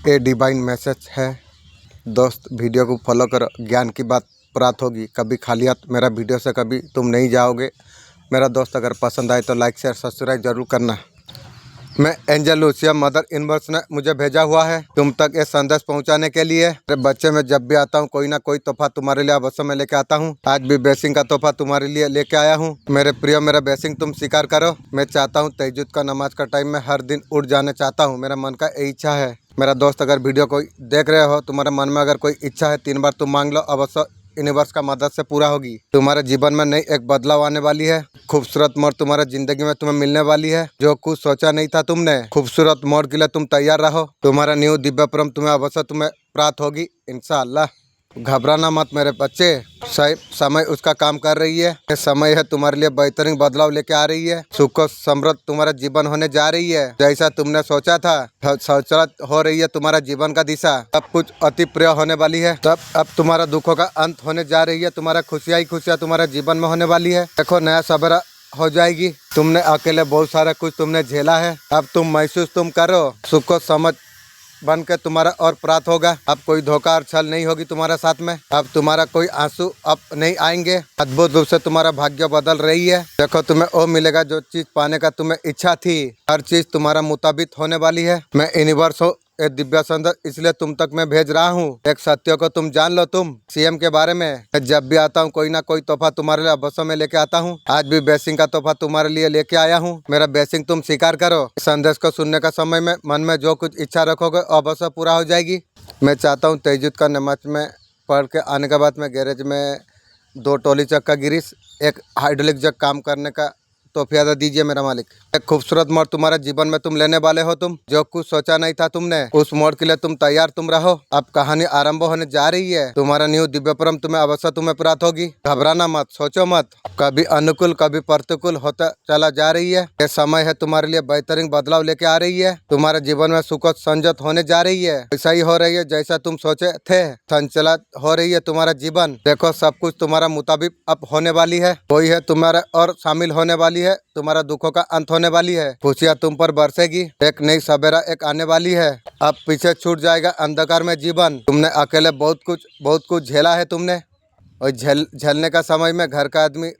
ये divine message है। दोस्त वीडियो को फॉलो करो, ज्ञान की बात प्राप्त होगी। कभी खाली हाथ मेरा वीडियो से कभी तुम नहीं जाओगे। मेरा दोस्त अगर पसंद आए तो लाइक शेयर सब्सक्राइब जरूर करना। मैं एंजल लूसिया मदर यूनिवर्स ने मुझे भेजा हुआ है तुम तक ये संदेश पहुंचाने के लिए। मेरे बच्चे में जब भी आता हूं कोई ना कोई तोहफा तुम्हारे लिए अवश्य में लेके आता हूं। आज भी ब्लेसिंग का तोहफा तुम्हारे लिए लेके आया हूं। मेरे प्रिय, मेरा ब्लेसिंग तुम स्वीकार करो। मैं चाहता हूं तहज्जुद का नमाज का टाइम में हर दिन उठ जाना चाहता हूँ। मेरा मन का यही इच्छा है। मेरा दोस्त अगर वीडियो कोई देख रहे हो, तुम्हारे मन में अगर कोई इच्छा है 3 बार तुम मांग लो, अवश्य यूनिवर्स का मदद से पूरा होगी। तुम्हारे जीवन में नई एक बदलाव आने वाली है। खूबसूरत मोड़ तुम्हारे जिंदगी में तुम्हें मिलने वाली है। जो कुछ सोचा नहीं था तुमने, खूबसूरत मोड़ के लिए तुम तैयार रहो। तुम्हारा न्यू दिव्य परम तुम्हें अवश्य तुम्हें प्राप्त होगी इंशाअल्लाह। घबराना मत मेरे बच्चे, सही समय उसका काम कर रही है। ये समय है तुम्हारे लिए बेहतरीन बदलाव लेके आ रही है। सुख और समृद्ध तुम्हारा जीवन होने जा रही है। जैसा तुमने सोचा था सचराच हो रही है। तुम्हारा जीवन का दिशा सब कुछ अति प्रिय होने वाली है। तब अब तुम्हारा दुखों का अंत होने जा रही है। तुम्हारा खुशियाँ ही खुशियाँ तुम्हारे जीवन में होने वाली है। देखो नया सवेरा हो जाएगी। तुमने अकेले बहुत सारा कुछ तुमने झेला है। अब तुम महसूस तुम करो, सुख और समझ बन के तुम्हारा और प्राप्त होगा। अब कोई धोखा और छल नहीं होगी तुम्हारे साथ में। अब तुम्हारा कोई आंसू अब नहीं आएंगे। अद्भुत रूप से तुम्हारा भाग्य बदल रही है। देखो तुम्हें वो मिलेगा जो चीज पाने का तुम्हें इच्छा थी। हर चीज तुम्हारा मुताबिक होने वाली है। मैं यूनिवर्स हूँ, ये दिव्य संदेश इसलिए तुम तक मैं भेज रहा हूँ। एक सत्य को तुम जान लो। तुम सीएम के बारे में जब भी आता हूँ कोई ना कोई तोहफा तुम्हारे लिए अवश्य में लेके आता हूँ। आज भी ब्लेसिंग का तोहफा तुम्हारे लिए लेके आया हूँ। मेरा ब्लेसिंग तुम स्वीकार करो। संदेश को सुनने का समय में मन में जो कुछ इच्छा रखोगे अवश्य पूरा हो जाएगी। मैं चाहता हूँ तहज्जुद का नमाज में पढ़ के आने के बाद में गैरेज में 2 टोली चक्का गिरीश, एक हाइड्रोलिक जग काम करने का तोहफा दीजिए मेरा मालिक। एक खूबसूरत मोड़ तुम्हारे जीवन में तुम लेने वाले हो। तुम जो कुछ सोचा नहीं था तुमने, उस मोड़ के लिए तुम तैयार तुम रहो। अब कहानी आरंभ होने जा रही है। तुम्हारा न्यू दिव्य परम तुम्हें अवश्य तुम्हें प्राप्त होगी। घबराना मत, सोचो मत। कभी अनुकूल कभी प्रतिकूल होता चला जा रही है। ये समय है तुम्हारे लिए बेहतरीन बदलाव लेके आ रही है। तुम्हारे जीवन में सुख संजत होने जा रही है। ऐसा ही हो रही है जैसा तुम सोचे थे। संचलित हो रही है तुम्हारा जीवन। देखो सब कुछ तुम्हारा मुताबिक अब होने वाली है। कोई है तुम्हारा और शामिल होने वाली है। तुम्हारा दुखों का अंत होने वाली है। खुशियाँ तुम पर बरसेगी। एक नई सवेरा एक आने वाली है। अब पीछे छूट जाएगा अंधकार में जीवन। तुमने अकेले बहुत कुछ झेला है तुमने। और झेलने का समय में घर का आदमी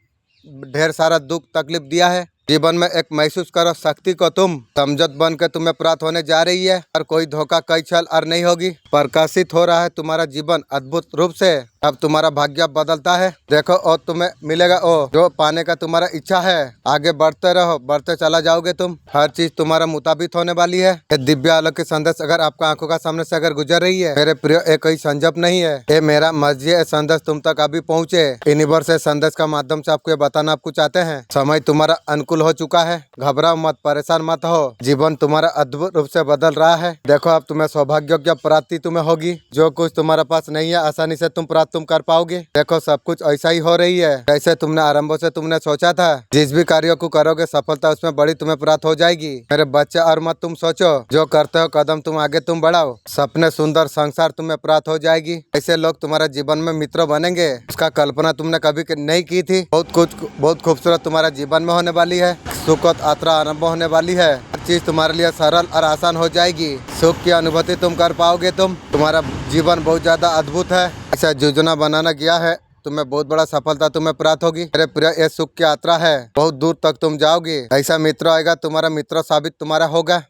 ढेर सारा दुख तकलीफ दिया है। जीवन में एक महसूस करो शक्ति को तुम समझत बन के तुम्हें प्राप्त होने जा रही है। और कोई धोखा कई छल और नहीं होगी। प्रकाशित हो रहा है तुम्हारा जीवन अद्भुत रूप से। अब तुम्हारा भाग्य बदलता है। देखो और तुम्हें मिलेगा ओ जो पाने का तुम्हारा इच्छा है। आगे बढ़ते रहो, बढ़ते चला जाओगे तुम। हर चीज तुम्हारा मुताबिक होने वाली है। ये दिव्य आलोक की संदेश अगर आपका आंखों का सामने से अगर गुजर रही है मेरे प्रिय, ये कोई संजप नहीं है। ये मेरा मर्जी है संदेश तुम तक अभी पहुँचे। यूनिवर्स संदेश का माध्यम से आपको ये बताना आपको चाहते हैं। समय तुम्हारा अनुकूल हो चुका है। घबराओ मत, परेशान मत हो। जीवन तुम्हारा अद्भुत रूप से बदल रहा है। देखो अब तुम्हें सौभाग्य की प्राप्ति तुम्हें होगी। जो कुछ तुम्हारे पास नहीं है आसानी से तुम प्राप्त तुम कर पाओगे। देखो सब कुछ ऐसा ही हो रही है जैसे तुमने आरंभ से तुमने सोचा था। जिस भी कार्यों को करोगे सफलता उसमें बड़ी तुम्हें प्राप्त हो जाएगी। मेरे बच्चे और मत तुम सोचो, जो करते हो कदम तुम आगे तुम बढ़ाओ। सपने सुंदर संसार तुम्हें प्राप्त हो जाएगी। ऐसे लोग तुम्हारे जीवन में मित्र बनेंगे, उसका कल्पना तुमने कभी नहीं की थी। बहुत खूबसूरत तुम्हारा जीवन में होने वाली है। सुखद यात्रा आरंभ होने वाली है। हर चीज तुम्हारे लिए सरल और आसान हो जाएगी। सुख की अनुभूति तुम कर पाओगे। तुम्हारा जीवन बहुत ज्यादा अद्भुत है। ऐसा योजना बनाना गया है, तुम्हें बहुत बड़ा सफलता तुम्हें प्राप्त होगी। मेरे प्रिय, ये सुख की यात्रा है। बहुत दूर तक तुम जाओगे। ऐसा मित्र आएगा तुम्हारा मित्र साबित तुम्हारा होगा।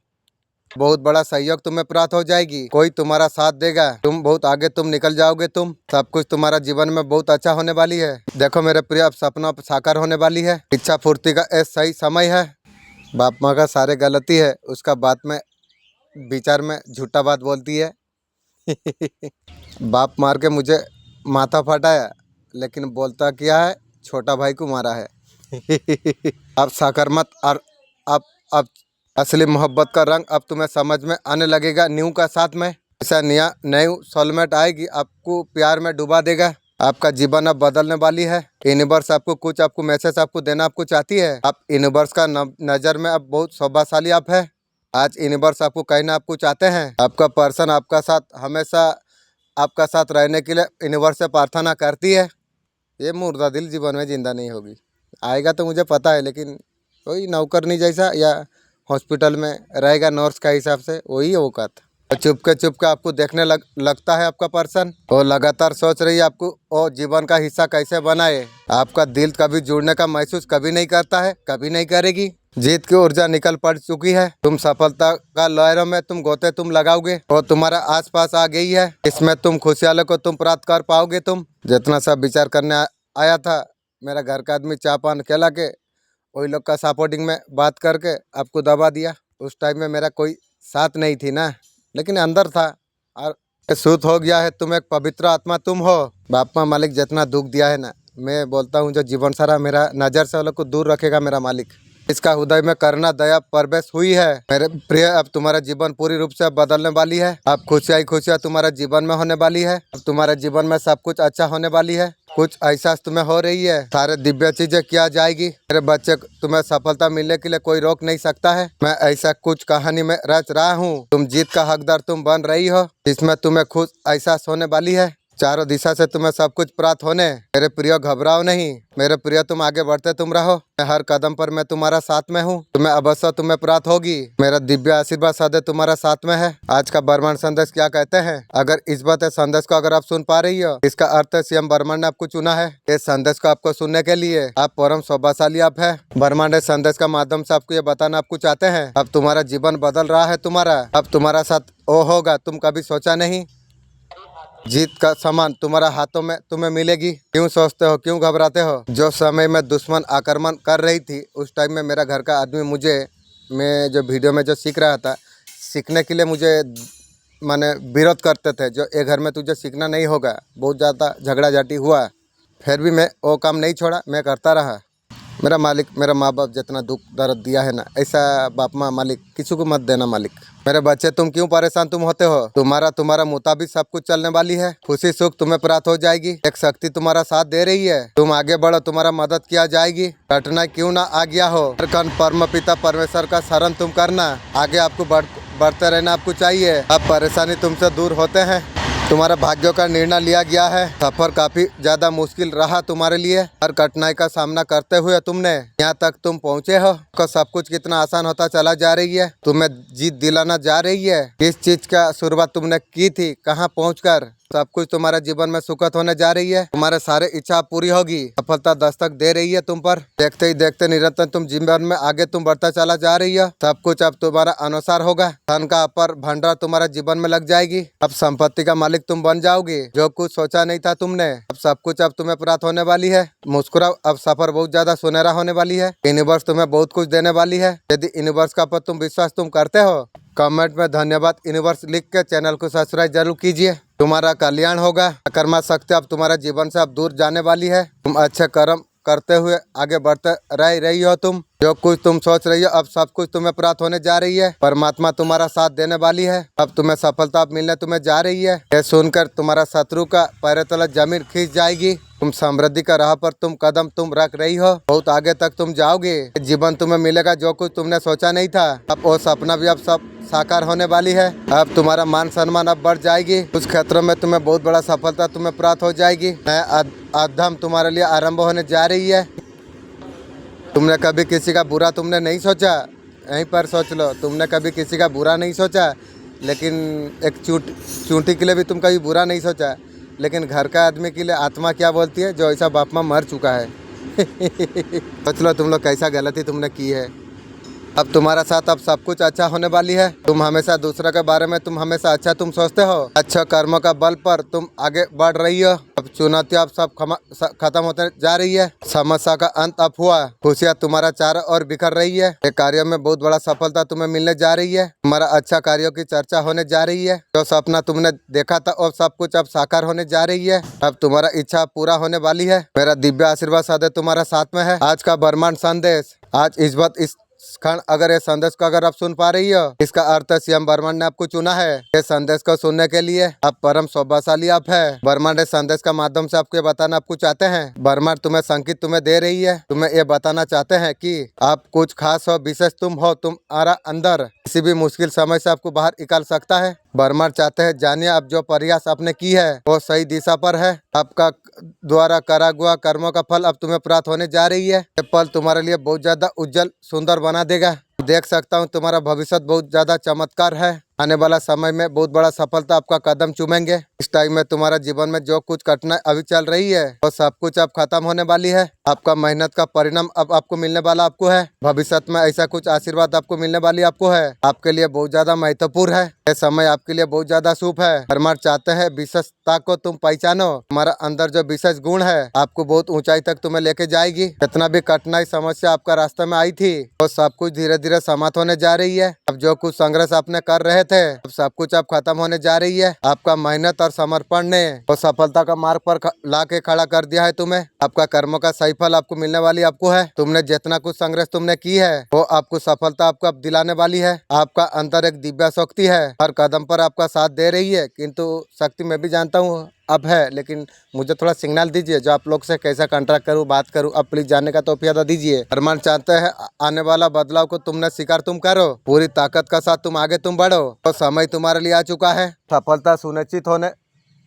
बहुत बड़ा सहयोग तुम्हें प्राप्त हो जाएगी। कोई तुम्हारा साथ देगा। तुम बहुत आगे तुम निकल जाओगे। तुम सब कुछ तुम्हारा जीवन में बहुत अच्छा होने वाली है। देखो मेरे प्रिय, अब सपना साकार होने वाली है। इच्छा पूर्ति का ये सही समय है। बाप माँ का सारे गलती है, उसका बात में विचार में झूठा बात बोलती है। बाप मार के मुझे माथा फटाया, लेकिन बोलता क्या है, छोटा भाई को मारा है। अब साकर मत। और अब असली मोहब्बत का रंग अब तुम्हें समझ में आने लगेगा। न्यू का साथ में ऐसा नया न्यू सोलमेट आएगी, आपको प्यार में डुबा देगा। आपका जीवन अब बदलने वाली है। यूनिवर्स आपको मैसेज आपको देना आपको चाहती है। आप यूनिवर्स का नज़र में अब बहुत सौभाग्यशाली आप है। आज यूनिवर्स आपको कहना आपको चाहते हैं। आपका पर्सन आपका साथ हमेशा आपका साथ रहने के लिए यूनिवर्स से प्रार्थना करती है। ये मुर्दा दिल जीवन में जिंदा नहीं होगी। आएगा तो मुझे पता है, लेकिन वही नौकरनी जैसा या हॉस्पिटल में रहेगा नर्स का हिसाब से, वही औकात। चुपके चुपके आपको देखने लगता है आपका पर्सन, वो लगातार सोच रही है आपको वो जीवन का हिस्सा कैसे बनाए। आपका दिल कभी जुड़ने का महसूस कभी नहीं करता है, कभी नहीं करेगी। जीत की ऊर्जा निकल पड़ चुकी है, तुम सफलता का लहरों में तुम गोते तुम लगाओगे, वो तुम्हारा आसपास आ गई है। इसमें तुम खुशहाली को तुम प्राप्त कर पाओगे। तुम जितना सब विचार करने आया था, मेरा घर का आदमी चाय पान खिला के वही लोग का सपोर्टिंग में बात करके आपको दबा दिया। उस टाइम में मेरा कोई साथ नहीं थी ना, लेकिन अंदर था। और शुद्ध हो गया है, तुम एक पवित्र आत्मा तुम हो। बापा मालिक जितना दुख दिया है ना, मैं बोलता हूँ जो जीवन सारा मेरा नज़र से वालों को दूर रखेगा मेरा मालिक, इसका हृदय में करना दया प्रवेश हुई है। मेरे प्रिय, अब तुम्हारा जीवन पूरी रूप से बदलने वाली है। अब खुशियाँ खुशियाँ तुम्हारा जीवन में होने वाली है। अब तुम्हारे जीवन में सब कुछ अच्छा होने वाली है। कुछ ऐसा तुम्हें हो रही है, सारे दिव्य चीजें किया जाएगी। मेरे बच्चे, तुम्हें सफलता मिलने के लिए कोई रोक नहीं सकता है। मैं ऐसा कुछ कहानी में रच रहा हूँ, तुम जीत का हकदार तुम बन रही हो, जिसमें तुम्हें खुद एहसास होने वाली है। चारों दिशा से तुम्हें सब कुछ प्राप्त होने। मेरे प्रिय, घबराओ नहीं मेरे प्रिय, तुम आगे बढ़ते तुम रहो। मैं हर कदम पर मैं तुम्हारा साथ में हूँ। तुम्हें अवश्य तुम्हें प्राप्त होगी। मेरा दिव्य आशीर्वाद सदैव तुम्हारा साथ में है। आज का ब्रह्मांड संदेश क्या कहते हैं? अगर इस बात संदेश को अगर आप सुन पा रही हो, इसका अर्थ है स्वयं ब्रह्मांड ने आपको चुना है इस संदेश को आपको सुनने के लिए। आप परम सौभाग्यशाली आप है। ब्रह्मांड इस संदेश का माध्यम से आपको ये बताना आपको चाहते हैं, अब तुम्हारा जीवन बदल रहा है। तुम्हारा अब तुम्हारा साथ वो होगा तुम कभी सोचा नहीं। जीत का सामान तुम्हारा हाथों में तुम्हें मिलेगी। क्यों सोचते हो, क्यों घबराते हो? जो समय में दुश्मन आक्रमण कर रही थी, उस टाइम में मेरा घर का आदमी मुझे, मैं जो वीडियो में जो सीख रहा था, सीखने के लिए मुझे माने विरोध करते थे, जो ये घर में तुझे सीखना नहीं होगा। बहुत ज़्यादा झगड़ा झाटी हुआ, फिर भी मैं वो काम नहीं छोड़ा, मैं करता रहा। मेरा मालिक, मेरा माँ बाप जितना दुख दर्द दिया है ना, ऐसा बाप माँ मालिक किसी को मत देना मालिक। मेरे बच्चे, तुम क्यों परेशान तुम होते हो? तुम्हारा मुताबिक सब कुछ चलने वाली है। खुशी सुख तुम्हें प्राप्त हो जाएगी। एक शक्ति तुम्हारा साथ दे रही है, तुम आगे बढ़ो, तुम्हारा मदद किया जाएगी। कठिनाई क्यों ना आ गया हो, परम पिता परमेश्वर का शरण तुम करना। आगे आपको बढ़ते रहना आपको चाहिए। अब परेशानी तुमसे दूर होते हैं। तुम्हारा भाग्यों का निर्णय लिया गया है। सफर काफी ज्यादा मुश्किल रहा तुम्हारे लिए। हर कठिनाई का सामना करते हुए तुमने यहाँ तक तुम पहुँचे हो। तो सब कुछ कितना आसान होता चला जा रही है, तुम्हें जीत दिलाना जा रही है। किस चीज का शुरुआत तुमने की थी, कहाँ पहुँचकर सब कुछ तुम्हारे जीवन में सुखद होने जा रही है। तुम्हारे सारे इच्छा पूरी होगी। सफलता दस्तक दे रही है तुम पर। देखते ही देखते निरंतर तुम जीवन में आगे तुम बढ़ता चला जा रही हो। सब कुछ अब तुम्हारा अनुसार होगा। धन का अपर भंडार तुम्हारा जीवन में लग जाएगी। अब संपत्ति का मालिक तुम बन जाओगे। जो कुछ सोचा नहीं था तुमने, अब सब कुछ अब तुम्हें प्राप्त होने वाली है। मुस्कुराओ, अब सफर बहुत ज्यादा सुनहरा होने वाली है। यूनिवर्स तुम्हें बहुत कुछ देने वाली है। यदि यूनिवर्स का पर तुम विश्वास तुम करते हो, कमेंट में धन्यवाद यूनिवर्स लिख के चैनल को सब्सक्राइब जरूर कीजिए। तुम्हारा कल्याण होगा। कर्मा शक्ति अब तुम्हारे जीवन से अब दूर जाने वाली है। तुम अच्छे कर्म करते हुए आगे बढ़ते रह रही हो। तुम जो कुछ तुम सोच रही हो, अब सब कुछ तुम्हें प्राप्त होने जा रही है। परमात्मा तुम्हारा साथ देने वाली है। अब तुम्हें सफलता मिलने तुम्हें जा रही है। ये सुनकर तुम्हारा शत्रु का पैर तले जमीन खींच जाएगी। तुम समृद्धि का राह पर तुम कदम तुम रख रही हो। बहुत आगे तक तुम जाओगे। जीवन तुम्हें मिलेगा जो कुछ तुमने सोचा नहीं था। अब वो सपना भी अब सब साकार होने वाली है। अब तुम्हारा मान सम्मान अब बढ़ जाएगी। कुछ क्षेत्रों में तुम्हें बहुत बड़ा सफलता तुम्हें प्राप्त हो जाएगी। नया अध्ययन तुम्हारे लिए आरंभ होने जा रही है। तुमने कभी किसी का बुरा तुमने नहीं सोचा, यहीं पर सोच लो, तुमने कभी किसी का बुरा नहीं सोचा। लेकिन एक चूंटी के लिए भी तुम कभी बुरा नहीं सोचा। लेकिन घर का आदमी के लिए आत्मा क्या बोलती है, जो ऐसा बाप माँ मर चुका है। सोच लो तुम लोग कैसा गलती तुमने की है। अब तुम्हारा साथ अब सब कुछ अच्छा होने वाली है। तुम हमेशा दूसरे के बारे में तुम हमेशा अच्छा तुम सोचते हो। अच्छा कर्मों का बल पर तुम आगे बढ़ रही हो। अब चुनौतियां अब सब खत्म होते जा रही है। समस्या का अंत अब हुआ। खुशियां तुम्हारा चारों ओर बिखर रही है। एक कार्य में बहुत बड़ा सफलता तुम्हें मिलने जा रही है। तुम्हारा अच्छा कार्यों की चर्चा होने जा रही है। जो सपना तुमने देखा था और सब कुछ अब साकार होने जा रही है। अब तुम्हारा इच्छा पूरा होने वाली है। मेरा दिव्य आशीर्वाद सदैव तुम्हारा साथ में है। आज का ब्रह्मांड संदेश, आज इस क्षण अगर ये संदेश को अगर आप सुन पा रही हो, इसका अर्थ है स्वयं ब्रह्मांड ने आपको चुना है ये संदेश को सुनने के लिए। आप परम सौभाग्यशाली आप है। ब्रह्मांड इस संदेश का माध्यम से आपको ये बताना आपको चाहते हैं। ब्रह्मांड तुम्हें संकेत तुम्हें दे रही है। तुम्हें ये बताना चाहते हैं कि आप कुछ खास हो, विशेष तुम हो। तुम्हारा अंदर किसी भी मुश्किल समय से आपको बाहर निकाल सकता है। ब्रह्मांड चाहते हैं जानिए आप जो प्रयास आपने की है वो सही दिशा पर है। आपका द्वारा करा हुआ कर्मों का फल अब तुम्हें प्राप्त होने जा रही है। ये पल तुम्हारे लिए बहुत ज्यादा उज्जवल सुंदर बना देगा। देख सकता हूँ तुम्हारा भविष्य बहुत ज्यादा चमत्कार है। आने वाला समय में बहुत बड़ा सफलता आपका कदम चूमेंगे। इस टाइम में तुम्हारा जीवन में जो कुछ कठिनाई अभी चल रही है वो सब कुछ अब खत्म होने वाली है। आपका मेहनत का परिणाम अब आपको मिलने वाला आपको है। भविष्य में ऐसा कुछ आशीर्वाद आपको मिलने वाली आपको है। आपके लिए बहुत ज्यादा महत्वपूर्ण है। यह समय आपके लिए बहुत ज्यादा शुभ है। परमात्मा चाहते हैं विशेषता को तुम पहचानो। तुम्हारा अंदर जो विशेष गुण है आपको बहुत ऊंचाई तक तुम्हें लेके जाएगी। जितना भी कठिनाई समस्या आपका रास्ते में आई थी वो सब कुछ धीरे धीरे समाप्त होने जा रही है। अब जो कुछ संघर्ष आपने कर रहे थे अब सब कुछ अब खत्म होने जा रही है। आपका मेहनत और समर्पण ने वो सफलता का मार्ग पर ला के खड़ा कर दिया है तुम्हें। आपका कर्मों का सही फल आपको मिलने वाली आपको है। तुमने जितना कुछ संघर्ष तुमने की है वो आपको सफलता आपको अब दिलाने वाली है। आपका अंदर एक दिव्य शक्ति है, हर कदम पर आपका साथ दे रही है। किंतु शक्ति मैं भी जानता हूँ अब है, लेकिन मुझे थोड़ा सिग्नल दीजिए जो आप लोग से कैसा कॉन्ट्रैक्ट करूँ, बात करूँ। अब प्लीज जानने का तौफीक अदा दीजिए। अरमान चाहते हैं आने वाला बदलाव को तुमने स्वीकार तुम करो, पूरी ताकत का साथ तुम आगे तुम बढ़ो। तो समय तुम्हारे लिए आ चुका है, सफलता सुनिश्चित होने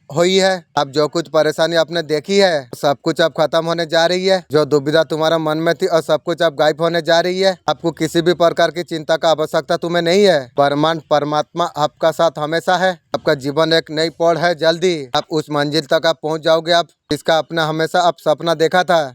हुई है। अब जो कुछ परेशानी आपने देखी है सब कुछ अब खत्म होने जा रही है। जो दुविधा तुम्हारा मन में थी और सब कुछ अब गायब होने जा रही है। आपको किसी भी प्रकार की चिंता का आवश्यकता तुम्हें नहीं है। परमात्मा आपका साथ हमेशा है। आपका जीवन एक नई पौड़ है। जल्दी आप उस मंजिल तक आप पहुंच जाओगे। आप इसका अपना हमेशा आप सपना देखा था,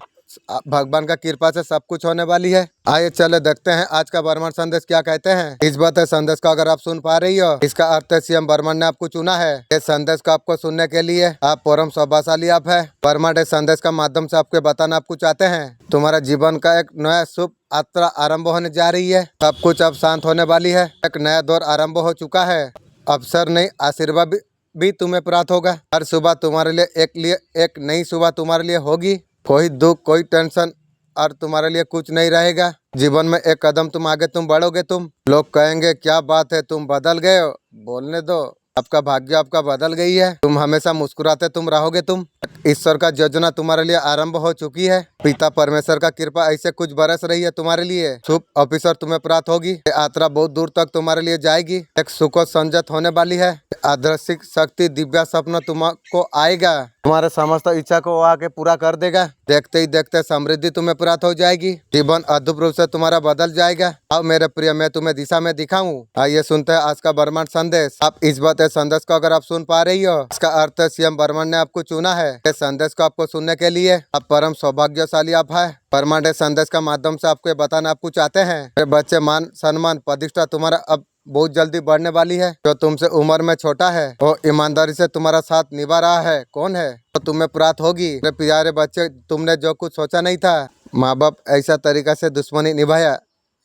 भगवान का कृपा से सब कुछ होने वाली है। आइए चले देखते हैं आज का बर्मन संदेश क्या कहते हैं। इस बात है संदेश का अगर आप सुन पा रही हो, इसका अर्थ है सीएम बर्मन ने आपको चुना है। इस संदेश को आपको सुनने के लिए आप परम सौभाग्यशाली आप है। बर्मन इस संदेश का माध्यम से आपको बताना आपको चाहते हैं तुम्हारा जीवन का एक नया शुभ यात्रा आरंभ होने जा रही है। सब कुछ अब शांत होने वाली है। एक नया दौर आरंभ हो चुका है। अवसर नहीं आशीर्वाद भी तुम्हें प्राप्त होगा। हर सुबह तुम्हारे लिए एक नई सुबह तुम्हारे लिए होगी। कोई दुख कोई टेंशन और तुम्हारे लिए कुछ नहीं रहेगा। जीवन में एक कदम तुम आगे तुम बढ़ोगे। तुम लोग कहेंगे क्या बात है तुम बदल गए हो, बोलने दो। आपका भाग्य आपका बदल गई है। तुम हमेशा मुस्कुराते तुम रहोगे। तुम ईश्वर का योजना तुम्हारे लिए आरंभ हो चुकी है। पिता परमेश्वर का कृपा ऐसे कुछ बरस रही है तुम्हारे लिए। शुभ अवसर तुम्हें प्राप्त होगी। यात्रा बहुत दूर तक तुम्हारे लिए जाएगी। एक सुख संजत होने वाली है। आदर्शिक शक्ति दिव्य सपना तुमको आएगा। तुम्हारे समस्त इच्छा को वो आके पूरा कर देगा। देखते ही देखते समृद्धि तुम्हें प्राप्त हो जाएगी। जीवन अद्भुत रूप से तुम्हारा बदल जाएगा। अब मेरे प्रिय मैं तुम्हें दिशा में दिखाऊं। आइए सुनते हैं आज का बर्मन संदेश। आप इस बात संदेश को अगर आप सुन पा रही हो, इसका अर्थ है सीएम बर्मन ने आपको चुना है। इस संदेश को आपको सुनने के लिए आप परम सौभाग्यशाली आप है। बर्मन संदेश का माध्यम से आपको बताना आपको चाहते हैं मेरे बच्चे मान सम्मान प्रतिष्ठा तुम्हारा अब बहुत जल्दी बढ़ने वाली है। जो तुमसे उम्र में छोटा है वो ईमानदारी से तुम्हारा साथ निभा रहा है कौन है तो तुम्हें प्राप्त होगी। मेरे प्यारे बच्चे तुमने जो कुछ सोचा नहीं था, माँ बाप ऐसा तरीका से दुश्मनी निभाया,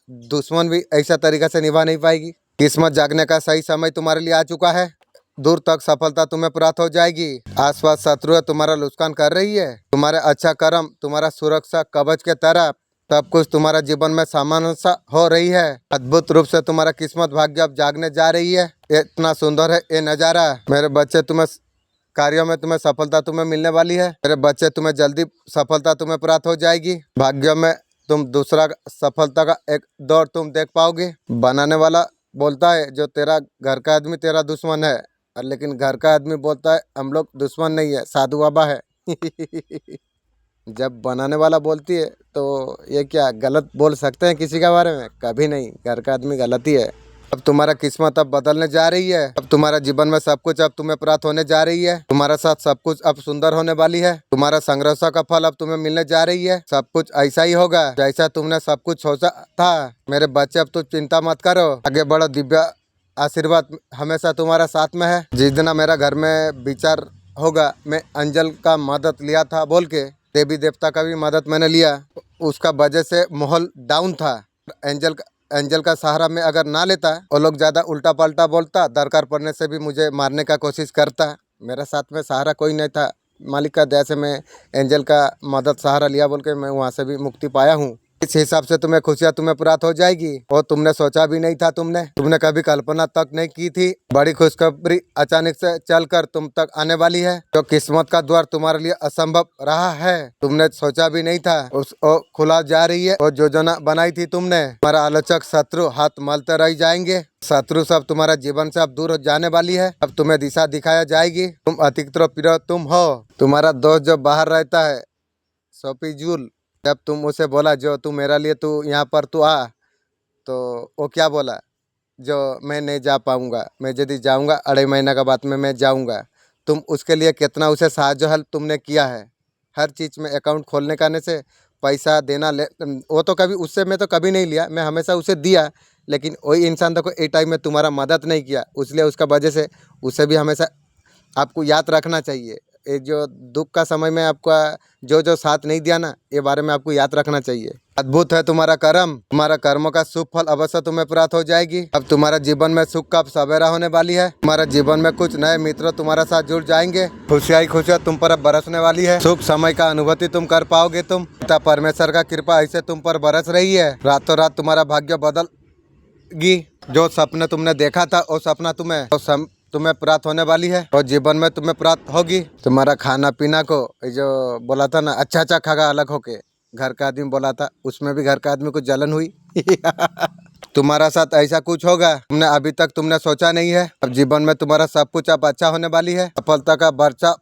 दुश्मन भी ऐसा तरीका से निभा नहीं पाएगी। किस्मत जागने का सही समय तुम्हारे लिए आ चुका है। दूर तक सफलता तुम्हें प्राप्त हो जाएगी। आसपास शत्रु तुम्हारा नुकसान कर रही है, तुम्हारे अच्छा कर्म तुम्हारा सुरक्षा कवच के तरह सब कुछ तुम्हारा जीवन में सामान्य सा हो रही है। अद्भुत रूप से तुम्हारा किस्मत भाग्य अब जागने जा रही है। इतना सुंदर है ये नज़ारा। मेरे बच्चे तुम्हें कार्यों में तुम्हें सफलता तुम्हें मिलने वाली है। मेरे बच्चे तुम्हें जल्दी सफलता तुम्हें प्राप्त हो जाएगी। भाग्य में तुम दूसरा सफलता का एक दौर तुम देख पाओगे। बनाने वाला बोलता है जो तेरा घर का आदमी तेरा दुश्मन है, और लेकिन घर का आदमी बोलता है हम लोग दुश्मन नहीं है साधु बाबा है। जब बनाने वाला बोलती है तो ये क्या गलत बोल सकते हैं किसी के बारे में? कभी नहीं, घर का आदमी गलत ही है। अब तुम्हारा किस्मत अब बदलने जा रही है। अब तुम्हारा जीवन में सब कुछ अब तुम्हें प्राप्त होने जा रही है। तुम्हारा साथ सब कुछ अब सुंदर होने वाली है। तुम्हारा संघर्ष का फल अब तुम्हें मिलने जा रही है। सब कुछ ऐसा ही होगा जैसा तुमने सब कुछ सोचा था। मेरे बच्चे अब तुम चिंता मत करो, आगे बढ़ो। दिव्य आशीर्वाद हमेशा तुम्हारा साथ में है। जिस दिन मेरा घर में विचार होगा मैं अंजल का मदद लिया था बोल के, देवी देवता का भी मदद मैंने लिया, उसका वजह से माहौल डाउन था। एंजल का सहारा में अगर ना लेता वो लोग ज़्यादा उल्टा पलटा बोलता, दरकार पड़ने से भी मुझे मारने का कोशिश करता। मेरा साथ में सहारा कोई नहीं था। मालिक का दया से मैं एंजल का मदद सहारा लिया बोल के मैं वहाँ से भी मुक्ति पाया हूँ। इस हिसाब से तुम्हें खुशियाँ तुम्हें प्राप्त हो जाएगी। और तुमने सोचा भी नहीं था, तुमने कभी कल्पना तक नहीं की थी। बड़ी खुशखबरी अचानक से चलकर तुम तक आने वाली है। जो किस्मत का द्वार तुम्हारे लिए असंभव रहा है, तुमने सोचा भी नहीं था, उस खुला जा रही है। और योजना बनाई थी तुमने, तुम्हारा आलोचक शत्रु हाथ मलते रह जाएंगे। शत्रु सब तुम्हारा जीवन से अब दूर हो जाने वाली है। अब तुम्हें दिशा दिखाया जाएगी। तुम अतिरिक्त प्रिय तुम हो। तुम्हारा दोस्त जो बाहर रहता है सोपीजूल, जब तुम उसे बोला जो तू मेरा लिए तू यहाँ पर तू आ, तो वो क्या बोला? जो मैं नहीं जा पाऊँगा, मैं यदि जाऊँगा 2.5 महीना का बाद में मैं जाऊँगा, तुम उसके लिए कितना उसे साहाଯ୍य हेल्प तुमने किया है। हर चीज़ में अकाउंट खोलने का आने से पैसा देना ले, वो तो कभी उससे मैं तो कभी नहीं लिया, मैं हमेशा उसे दिया। लेकिन वही इंसान देखो ए टाइम में तुम्हारा मदद नहीं किया, इसलिए उसका वजह से उसे भी हमेशा आपको याद रखना चाहिए। ये जो दुख का समय में आपका जो जो साथ नहीं दिया ना, ये बारे में आपको याद रखना चाहिए। अद्भुत है तुम्हारा कर्म, तुम्हारा कर्मों का शुभ फल अवश्य तुम्हें प्राप्त हो जाएगी। अब तुम्हारा जीवन में सुख का सवेरा होने वाली है। तुम्हारा जीवन में कुछ नए मित्र तुम्हारे साथ जुड़ जाएंगे। खुशियाँ खुशियाँ तुम पर बरसने वाली है। शुभ समय का अनुभूति तुम कर पाओगे। तुम पिता परमेश्वर का कृपा ऐसे तुम पर बरस रही है। रातों रात तुम्हारा भाग्य बदलगी। जो सपने तुमने देखा था वो सपना तुम्हें प्राप्त होने वाली है और जीवन में तुम्हें प्राप्त होगी। तुम्हारा खाना पीना को जो बोला था ना, अच्छा खागा अलग होके घर का आदमी बोला था, उसमें भी घर का आदमी को जलन हुई। तुम्हारा साथ ऐसा कुछ होगा तुमने अभी तक तुमने सोचा नहीं है। अब जीवन में तुम्हारा सब कुछ अब अच्छा होने वाली है। सफलता का वर्षा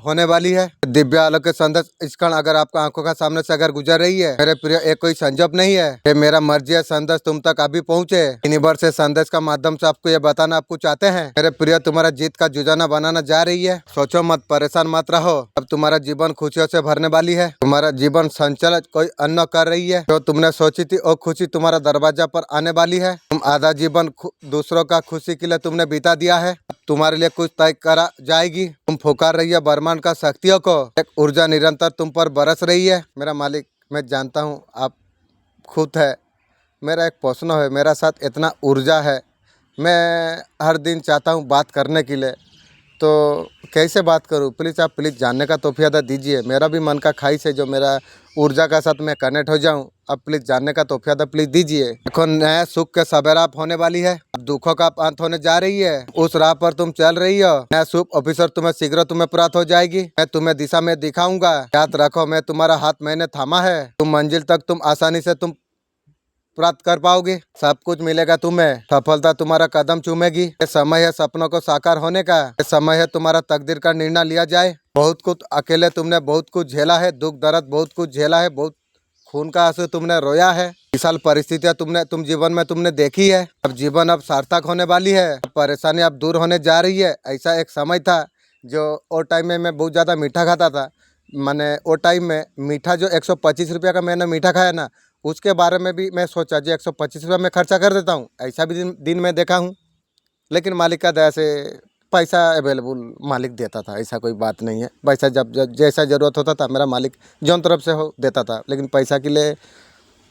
होने वाली है। दिव्य आलोक के संदेश इस क्षण अगर आपका आंखों का सामने से अगर गुजर रही है, मेरे प्रिय, एक कोई संजोग नहीं है, ये मेरा मर्जी है संदेश तुम तक अभी पहुंचे। यूनिवर्स से संदेश का माध्यम से आपको ये बताना आपको चाहते हैं, मेरे प्रिय, तुम्हारा जीत का जुजाना बनाना जा रही है। सोचो मत, परेशान मत रहो। अब तुम्हारा जीवन खुशियों से भरने वाली है। तुम्हारा जीवन संचालन कोई अन्य कर रही है। जो तुमने सोची थी वो खुशी तुम्हारा दरवाजा पर आने वाली है। तुम आधा जीवन दूसरों का खुशी के लिए तुमने बिता दिया है, तुम्हारे लिए कुछ तय करा जाएगी। तुम पुकार रही है ब्रह्मांड का शक्तियों को, एक ऊर्जा निरंतर तुम पर बरस रही है। मेरा मालिक, मैं जानता हूँ आप खुद है। मेरा एक प्रश्न है, मेरा साथ इतना ऊर्जा है, मैं हर दिन चाहता हूँ बात करने के लिए, तो कैसे बात करूँ? प्लीज़ आप प्लीज़ जानने का तौफीक दीजिए। मेरा भी मन का ख्वाहिश है जो मेरा ऊर्जा का साथ मैं कनेक्ट हो जाऊं। अब प्लीज़ जानने का तौफीक प्लीज़ दीजिए। देखो, नया सुख के सवेरा होने वाली है। अब दुखों का अंत होने जा रही है। उस राह पर तुम चल रही हो। नया शुभ ऑफिसर तुम्हें शीघ्र तुम्हें प्राप्त हो जाएगी। मैं तुम्हें दिशा में दिखाऊंगा। याद रखो, मैं तुम्हारा हाथ मैंने थामा है। तुम मंजिल तक तुम आसानी से तुम प्राप्त कर पाओगे। सब कुछ मिलेगा तुम्हें। सफलता तुम्हारा कदम चूमेगी। ये समय है सपनों को साकार होने का। ये समय है तुम्हारा तकदीर का निर्णय लिया जाए। बहुत कुछ अकेले तुमने बहुत कुछ झेला है, दुख दर्द बहुत कुछ झेला है, बहुत खून का आंसू तुमने रोया है। विशाल परिस्थितियां तुम जीवन में तुमने देखी है। अब जीवन अब सार्थक होने वाली है। अब परेशानी अब दूर होने जा रही है। ऐसा एक समय था जो वो टाइम में मैं बहुत ज़्यादा मीठा खाता था। मैंने वो टाइम में मीठा जो 125 रुपये का मैंने मीठा खाया ना, उसके बारे में भी मैं सोचा जो 125 रुपये में खर्चा कर देता हूँ। ऐसा भी दिन में देखा हूँ। लेकिन मालिक का दया से पैसा अवेलेबल मालिक देता था, ऐसा कोई बात नहीं है। पैसा जब जैसा ज़रूरत होता था मेरा मालिक जौन तरफ से हो देता था। लेकिन पैसा के लिए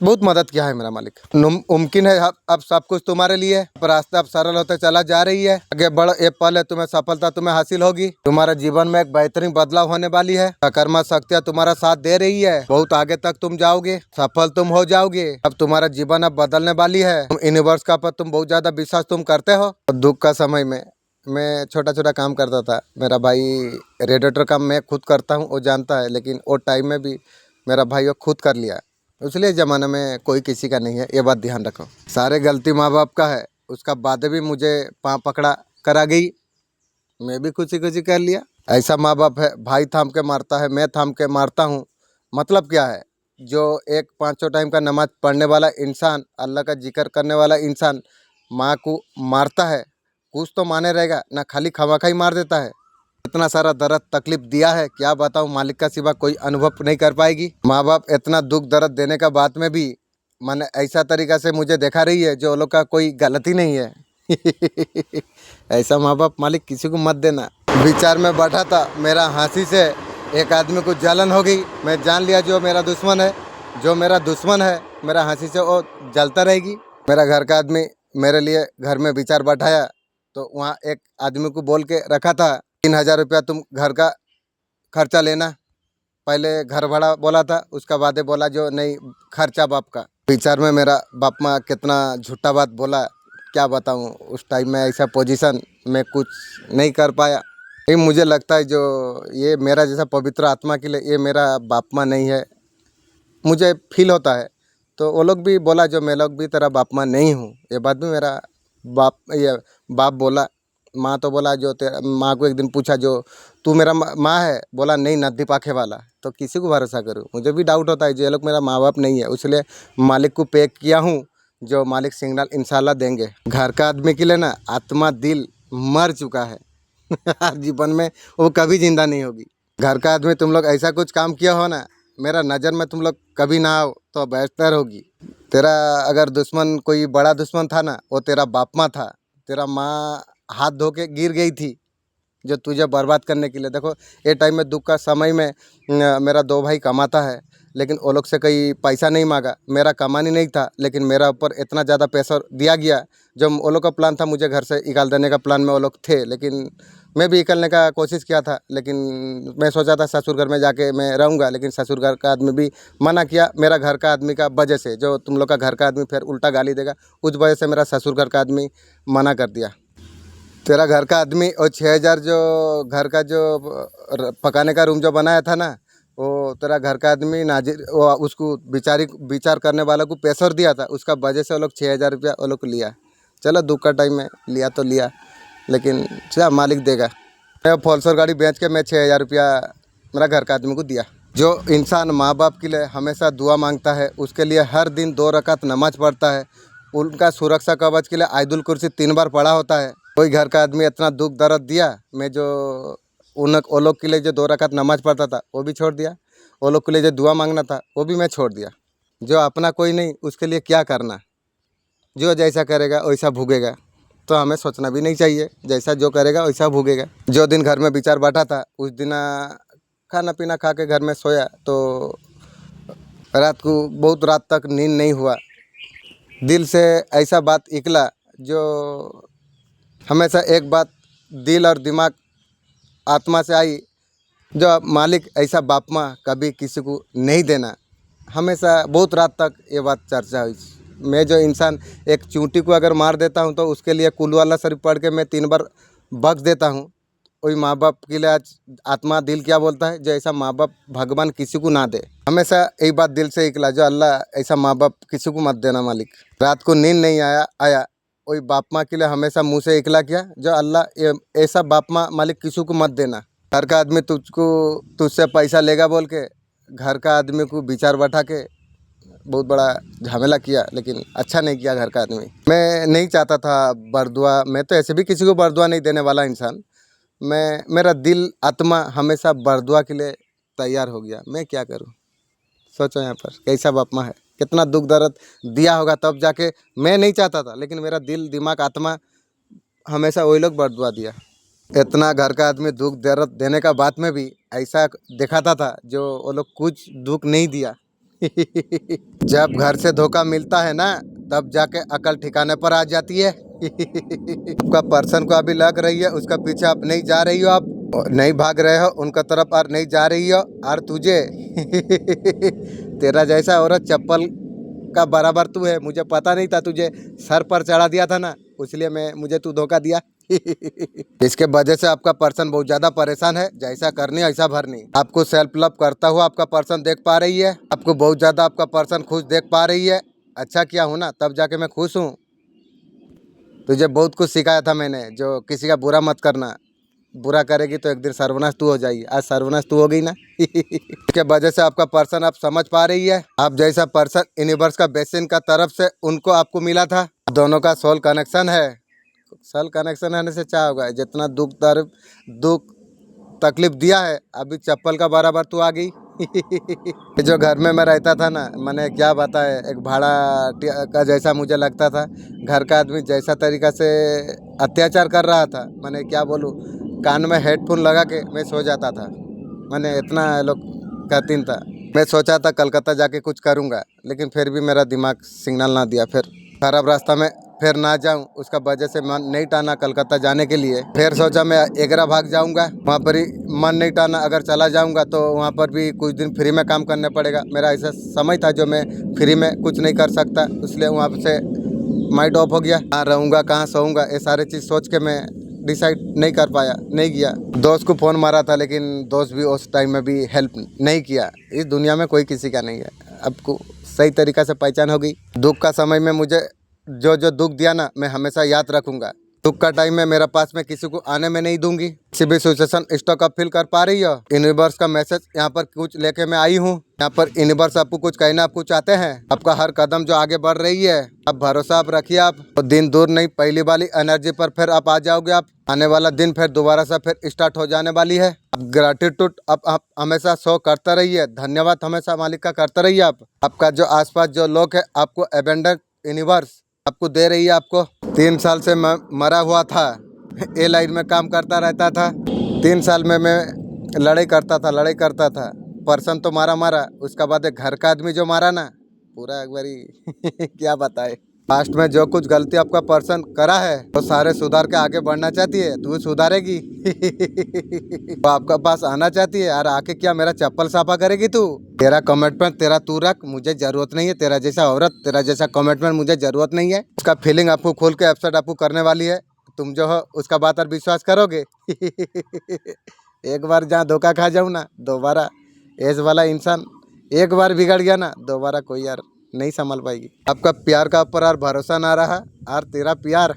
बहुत मदद किया है मेरा मालिक। मुमकिन है अब सब कुछ तुम्हारे लिए। रास्ता अब सरल होते चला जा रही है। आगे बढ़, ये पल है तुम्हें सफलता तुम्हें हासिल होगी। तुम्हारे जीवन में एक बेहतरीन बदलाव होने वाली है। कर्मा शक्तियाँ तुम्हारा साथ दे रही है। बहुत आगे तक तुम जाओगे, सफल तुम हो जाओगे। अब तुम्हारा जीवन अब बदलने वाली है। तुम यूनिवर्स का पर तुम बहुत ज्यादा विश्वास तुम करते हो। दुख का समय में मैं छोटा छोटा काम करता था। मेरा भाई रेडिएटर काम मैं खुद करता हूँ, वो जानता है। लेकिन वो टाइम में भी मेरा भाई वो खुद कर लिया। इसलिए ज़माने में कोई किसी का नहीं है, ये बात ध्यान रखो। सारे गलती माँ बाप का है। उसका बाद भी मुझे पाँव पकड़ा करा गई, मैं भी खुशी खुशी कर लिया। ऐसा माँ बाप है, भाई थाम के मारता है, मैं थाम के मारता हूँ। मतलब क्या है, जो एक 5 टाइम का नमाज पढ़ने वाला इंसान, अल्लाह का जिक्र करने वाला इंसान माँ को मारता है, कुछ तो माने रहेगा ना, खाली खवाखा ही मार देता है। इतना सारा दर्द तकलीफ दिया है, क्या बताऊं, मालिक का सिवा कोई अनुभव नहीं कर पाएगी। माँ बाप इतना दुख दर्द देने का बाद में भी मैंने ऐसा तरीका से मुझे देखा रही है जो लोग का कोई गलती नहीं है। ऐसा माँ बाप मालिक किसी को मत देना। विचार में बैठा था, मेरा हंसी से एक आदमी को जलन हो गई। मैं जान लिया जो मेरा दुश्मन है, जो मेरा दुश्मन है, मेरा हंसी से वो जलता रहेगी। मेरा घर का आदमी मेरे लिए घर में विचार बैठाया, तो वहाँ एक आदमी को बोल के रखा था 3000 रुपया तुम घर का खर्चा लेना। पहले घर भाड़ा बोला था, उसका बाद बोला जो नहीं खर्चा बाप का। विचार में मेरा बाप माँ कितना झूठा बात बोला, क्या बताऊँ। उस टाइम में ऐसा पोजीशन में कुछ नहीं कर पाया। ये मुझे लगता है जो ये मेरा जैसा पवित्र आत्मा के लिए ये मेरा बाप माँ नहीं है, मुझे फील होता है। तो वो लोग भी बोला जो मैं लोग भी तेरा बाप माँ नहीं हूँ। ये बात भी मेरा बाप बोला। माँ तो बोला जो तेरा, माँ को एक दिन पूछा जो तू मेरा माँ है, बोला नहीं नदी पाखे वाला। तो किसी को भरोसा करूँ, मुझे भी डाउट होता है जो ये लोग मेरा माँ बाप नहीं है। इसलिए मालिक को पे किया हूँ जो मालिक सिग्नल इंशाल्लाह देंगे। घर का आदमी के लिए ना आत्मा दिल मर चुका है जीवन में वो कभी जिंदा नहीं होगी। घर का आदमी तुम लोग ऐसा कुछ काम किया हो ना, मेरा नज़र में तुम लोग कभी ना आओ तो बेहतर होगी। तेरा अगर दुश्मन कोई बड़ा दुश्मन था ना, वो तेरा बाप माँ था। तेरा माँ हाथ धो के गिर गई थी जो तुझे बर्बाद करने के लिए। देखो ये टाइम में दुख का समय में मेरा 2 भाई कमाता है, लेकिन वो लोग से कोई पैसा नहीं मांगा। मेरा कमानी नहीं था, लेकिन मेरा ऊपर इतना ज़्यादा पैसा दिया गया। जो वो लोग का प्लान था मुझे घर से निकाल देने का प्लान में वो लोग थे, लेकिन मैं भी निकलने का कोशिश किया था। लेकिन मैं सोचा था ससुर घर में जाके मैं रहूँगा, लेकिन ससुर घर का आदमी भी मना किया। मेरा घर का आदमी का वजह से, जो तुम लोग का घर का आदमी फिर उल्टा गाली देगा, उस वजह से मेरा ससुर घर का आदमी मना कर दिया। तेरा घर का आदमी और 6,000 जो घर का जो पकाने का रूम जो बनाया था ना, वो तेरा घर का आदमी नाजिर वो उसको विचार करने वाला को पैसा दिया था। उसका वजह से वो लोग 6,000 रुपया वो लोग को लिया। चलो दुख का टाइम में लिया तो लिया, लेकिन क्या मालिक देगा। मैं पल्सर गाड़ी बेच के मैं 6,000 रुपया मेरा घर का आदमी को दिया। जो इंसान माँ बाप के लिए हमेशा दुआ मांगता है, उसके लिए हर दिन 2 रकात नमाज पढ़ता है, उनका सुरक्षा कवच के लिए आयतुल कुर्सी 3 बार पढ़ा होता है। कोई घर का आदमी इतना दुख दर्द दिया, मैं जो वो लोग के लिए जो 2 रकात नमाज पढ़ता था वो भी छोड़ दिया। वो लोग के लिए जो दुआ मांगना था वो भी मैं छोड़ दिया। जो अपना कोई नहीं उसके लिए क्या करना, जो जैसा करेगा वैसा भोगेगा। तो हमें सोचना भी नहीं चाहिए, जैसा जो करेगा वैसा भोगेगा। जो दिन घर में विचार बैठा था उस दिन खाना पीना खा के घर में सोया, तो रात को बहुत रात तक नींद नहीं हुआ। दिल से ऐसा बात निकला, जो हमेशा एक बात दिल और दिमाग आत्मा से आई, जो मालिक ऐसा बाप माँ कभी किसी को नहीं देना। हमेशा बहुत रात तक ये बात चर्चा हुई। मैं जो इंसान एक चूंटी को अगर मार देता हूँ तो उसके लिए कुल वाला शरीफ पढ़ के मैं 3 बार बख्श देता हूँ। वही माँ बाप के लिए आज आत्मा दिल क्या बोलता है, जो ऐसा माँ बाप भगवान किसी को ना दे। हमेशा यही बात दिल से निकला, जो अल्लाह ऐसा माँ बाप किसी को मत देना मालिक। रात को नींद नहीं आया वही बाप माँ के लिए हमेशा मुँह से निकला किया, जो अल्लाह ऐसा बाप माँ मालिक किसी को मत देना। घर का आदमी तुझसे पैसा लेगा बोल के घर का आदमी को विचार बैठा के बहुत बड़ा झमेला किया, लेकिन अच्छा नहीं किया घर का आदमी। मैं नहीं चाहता था बरदुआ, मैं तो ऐसे भी किसी को बरदुआ नहीं देने वाला इंसान। मेरा दिल आत्मा हमेशा बरदुआ के लिए तैयार हो गया। मैं क्या करूं? सोचो यहाँ पर कैसा बाप माँ है, कितना दुख दर्द दिया होगा तब जाके। मैं नहीं चाहता था, लेकिन मेरा दिल दिमाग आत्मा हमेशा वही लोग बरदुआ दिया। इतना घर का आदमी दुख दर्द देने का बाद में भी ऐसा दिखाता था, जो वो लोग कुछ दुख नहीं दिया जब घर से धोखा मिलता है ना, तब जाके अकल ठिकाने पर आ जाती है आपका पर्सन को अभी लग रही है, उसका पीछे आप नहीं जा रही हो, आप नहीं भाग रहे हो उनका तरफ, और नहीं जा रही हो। और तुझे तेरा जैसा औरत चप्पल का बराबर तू है, मुझे पता नहीं था, तुझे सर पर चढ़ा दिया था ना, इसलिए मुझे तू धोखा दिया इसके वजह से आपका पर्सन बहुत ज़्यादा परेशान है। जैसा करनी ऐसा भरनी। आपको सेल्फ लव करता हुआ आपका पर्सन देख पा रही है, आपको बहुत ज़्यादा आपका पर्सन खुश देख पा रही है। अच्छा किया हूँ ना, तब जाके मैं खुश हूँ। तुझे बहुत कुछ सिखाया था मैंने, जो किसी का बुरा मत करना, बुरा करेगी तो एक दिन सर्वनाश तू हो जाएगी। आज सर्वनाश तू हो गई ना इसके वजह से आपका पर्सन आप समझ पा रही है। आप जैसा पर्सन यूनिवर्स का बेसिन का तरफ से उनको आपको मिला था, दोनों का सोल कनेक्शन है। सोल कनेक्शन आने से क्या होगा, जितना दुख तकलीफ दिया है, अभी चप्पल का बराबर तू आ गई जो घर में मैं रहता था ना, मैंने क्या बताया, एक भाड़ा का जैसा मुझे लगता था। घर का आदमी जैसा तरीक़ा से अत्याचार कर रहा था, मैंने क्या बोलूँ, कान में हेडफोन लगा के मैं सो जाता था। मैंने इतना लोग कहतीन था। मैं सोचा था कलकत्ता जाके कुछ करूँगा, लेकिन फिर भी मेरा दिमाग सिग्नल ना दिया। फिर खराब रास्ता में फिर ना जाऊं, उसका वजह से मन नहीं टाना कलकत्ता जाने के लिए। फिर सोचा मैं एगरा भाग जाऊंगा, वहाँ पर ही मन नहीं टाना, अगर चला जाऊंगा तो वहाँ पर भी कुछ दिन फ्री में काम करने पड़ेगा। मेरा ऐसा समय था जो मैं फ्री में कुछ नहीं कर सकता, इसलिए वहाँ से माइंड ऑफ हो गया। कहाँ रहूँगा, कहाँ सोऊंगा, ये सारी चीज़ सोच के मैं डिसाइड नहीं कर पाया, नहीं किया। दोस्त को फ़ोन मारा था, लेकिन दोस्त भी उस टाइम में भी हेल्प नहीं किया। इस दुनिया में कोई किसी का नहीं है। आपको सही तरीक़ा से पहचान हो गई। दुख का समय में मुझे जो दुख दिया ना, मैं हमेशा याद रखूँगा। दुख का टाइम में मेरा पास में किसी को आने में नहीं दूंगी। किसी भी सिचुएशन स्टॉक अप फील कर पा रही हो, यूनिवर्स का मैसेज यहाँ पर कुछ लेके मैं आई हूँ। यहाँ पर यूनिवर्स आपको कुछ कहना आपको चाहते हैं। आपका हर कदम जो आगे बढ़ रही है, अब भरोसा आप रखिए। आप तो दिन दूर नहीं, पहली वाली एनर्जी पर फिर आप आ जाओगे। आप आने वाला दिन फिर दोबारा से फिर स्टार्ट हो जाने वाली है। अब ग्रेटिट्यूड आप हमेशा शो करते रहिए, धन्यवाद हमेशा मालिक का करते रहिए। आपका जो आसपास जो लोग है, आपको अबेंडेंट यूनिवर्स आपको दे रही है। आपको 3 साल से मैं मरा हुआ था, ए लाइन में काम करता रहता था। 3 साल में मैं लड़ाई करता था। पर्सन तो मारा, उसका बाद एक घर का आदमी जो मारा ना, पूरा एक बारी क्या बताए। पास्ट में जो कुछ गलती आपका पर्सन करा है, वो सारे सुधार के आगे बढ़ना चाहती है। तू सुधारेगी वो आपका पास आना चाहती है। यार आके क्या मेरा चप्पल साफा करेगी तू? तेरा कमिटमेंट तेरा तू रख, मुझे जरूरत नहीं है। तेरा जैसा औरत, तेरा जैसा कमिटमेंट मुझे जरूरत नहीं है। उसका फीलिंग आपको खोल के एब्सेंट आपको करने वाली है। तुम जो हो उसका बात और विश्वास करोगे एक बार जहाँ धोखा खा जाऊँ ना, दोबारा एज वाला इंसान एक बार बिगड़ गया ना, दोबारा कोई यार नहीं संभाल पाएगी। आपका प्यार का ऊपर और भरोसा ना रहा, और तेरा प्यार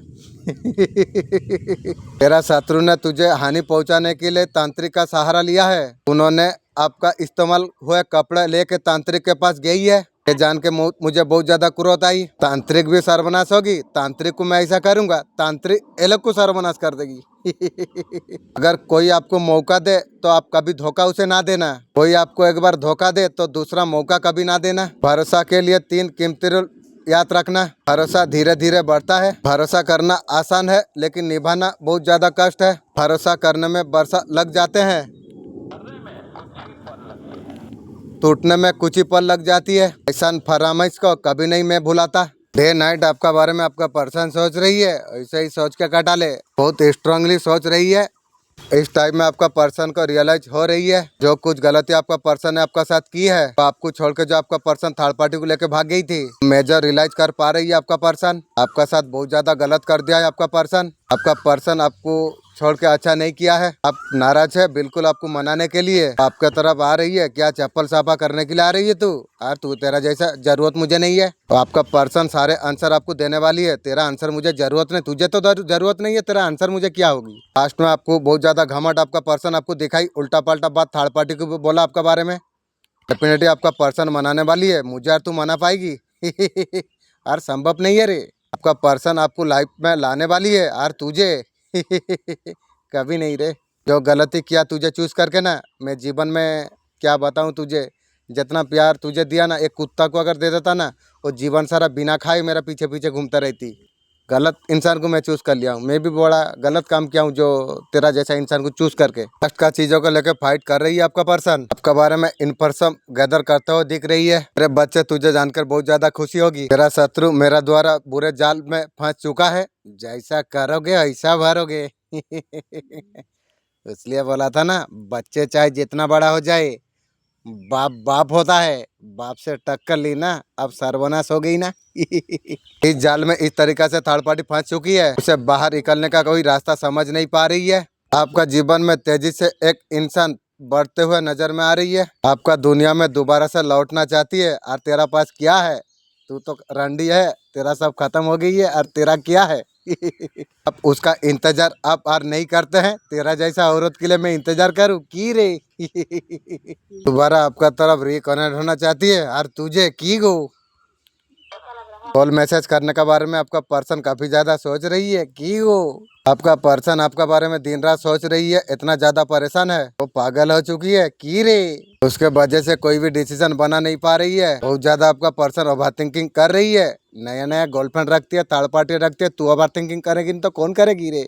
तेरा शत्रु ने तुझे हानि पहुंचाने के लिए तांत्रिक का सहारा लिया है। उन्होंने आपका इस्तेमाल हुए कपड़े लेके तांत्रिक के पास गई है। ये जान के मुझे बहुत ज्यादा क्रोध आई। तांत्रिक भी सर्वनाश होगी, तांत्रिक को मैं ऐसा करूंगा, तांत्रिक अलग को सर्वनाश कर देगी अगर कोई आपको मौका दे तो आप कभी धोखा उसे ना देना। कोई आपको एक बार धोखा दे तो दूसरा मौका कभी ना देना। भरोसा के लिए 3 कीमती रूल याद रखना। भरोसा धीरे धीरे बढ़ता है। भरोसा करना आसान है, लेकिन निभाना बहुत ज्यादा कष्ट है। भरोसा करने में बरसा लग जाते हैं, टूटने में कुछ ही पल लग जाती है। ऐसा फरमाइश को कभी नहीं मैं भुलाता। डे नाइट आपका बारे में आपका पर्सन सोच रही है, ऐसे ही सोच के कटा ले। बहुत स्ट्रांगली सोच रही है। इस टाइम में आपका पर्सन को रियलाइज हो रही है जो कुछ गलती आपका पर्सन ने आपका साथ की है। तो आपको छोड़ के जो आपका पर्सन थर्ड पार्टी को लेकर भाग गई थी, मेजर रियलाइज कर पा रही है। आपका पर्सन आपका साथ बहुत ज्यादा गलत कर दिया है। आपका पर्सन आपको छोड़ के अच्छा नहीं किया है। आप नाराज है, बिल्कुल आपको मनाने के लिए आपके तरफ आ रही है। क्या चप्पल साफा करने के लिए आ रही है तू? यार तू तेरा जैसा जरूरत मुझे नहीं है। तो आपका पर्सन सारे आंसर आपको देने वाली है। तेरा आंसर मुझे जरूरत नहीं, तुझे तो जरूरत नहीं है, तेरा आंसर मुझे क्या होगी। लास्ट में आपको बहुत ज्यादा घमंड आपका पर्सन आपको दिखाई, उल्टा पल्टा बात थर्ड पार्टी को भी बोला आपका बारे में। डेफिनेटली आपका पर्सन मनाने वाली है। मुझे यार तू मना पाएगी यार संभव नहीं है रे। आपका पर्सन आपको लाइफ में लाने वाली है, यार तुझे कभी नहीं रे। जो गलती किया तुझे चूज करके ना, मैं जीवन में क्या बताऊं तुझे, जितना प्यार तुझे दिया ना, एक कुत्ता को अगर दे देता ना, वो जीवन सारा बिना खाए मेरा पीछे पीछे घूमता रहती। गलत इंसान को मैं चूज कर लिया हूँ। मैं भी बड़ा गलत काम किया हूँ जो तेरा जैसा इंसान को चूज करके फर्स्ट का चीजों को लेकर फाइट कर रही है। आपका पर्सन आपका बारे में इन्फॉर्मेशन गैदर करते हुए दिख रही है। मेरे बच्चे तुझे जानकर बहुत ज्यादा खुशी होगी। तेरा शत्रु मेरा द्वारा बुरे जाल में फंस चुका है। जैसा करोगे ऐसा भरोगे इसलिए बोला था ना, बच्चे चाहे जितना बड़ा हो जाए, बाप बाप होता है। बाप से टक्कर ली ना, अब सर्वनाश हो गई ना इस जाल में इस तरीका से थर्ड पार्टी फंस चुकी है। उसे बाहर निकलने का कोई रास्ता समझ नहीं पा रही है। आपका जीवन में तेजी से एक इंसान बढ़ते हुए नजर में आ रही है। आपका दुनिया में दोबारा से लौटना चाहती है। और तेरा पास क्या है? तू तो रंडी है, तेरा सब खत्म हो गई है। और तेरा क्या है अब उसका इंतजार आप और नहीं करते हैं। तेरा जैसा औरत के लिए मैं इंतजार करूं की रे दोबारा आपका तरफ रिकनेक्ट होना चाहती है। और तुझे की गो कॉल मैसेज करने के बारे में आपका पर्सन काफी ज्यादा सोच रही है कि वो आपका पर्सन आपका बारे में दिन रात सोच रही है। इतना ज्यादा परेशान है, वो पागल हो चुकी है की रे। उसके वजह से कोई भी डिसीजन बना नहीं पा रही है। बहुत ज्यादा आपका पर्सन ओवर थिंकिंग कर रही है। नया नया गर्लफ्रेंड रखती है, थर्ड पार्टी रखती है। तू ओवर थिंकिंग करेगी तो कौन करेगी रे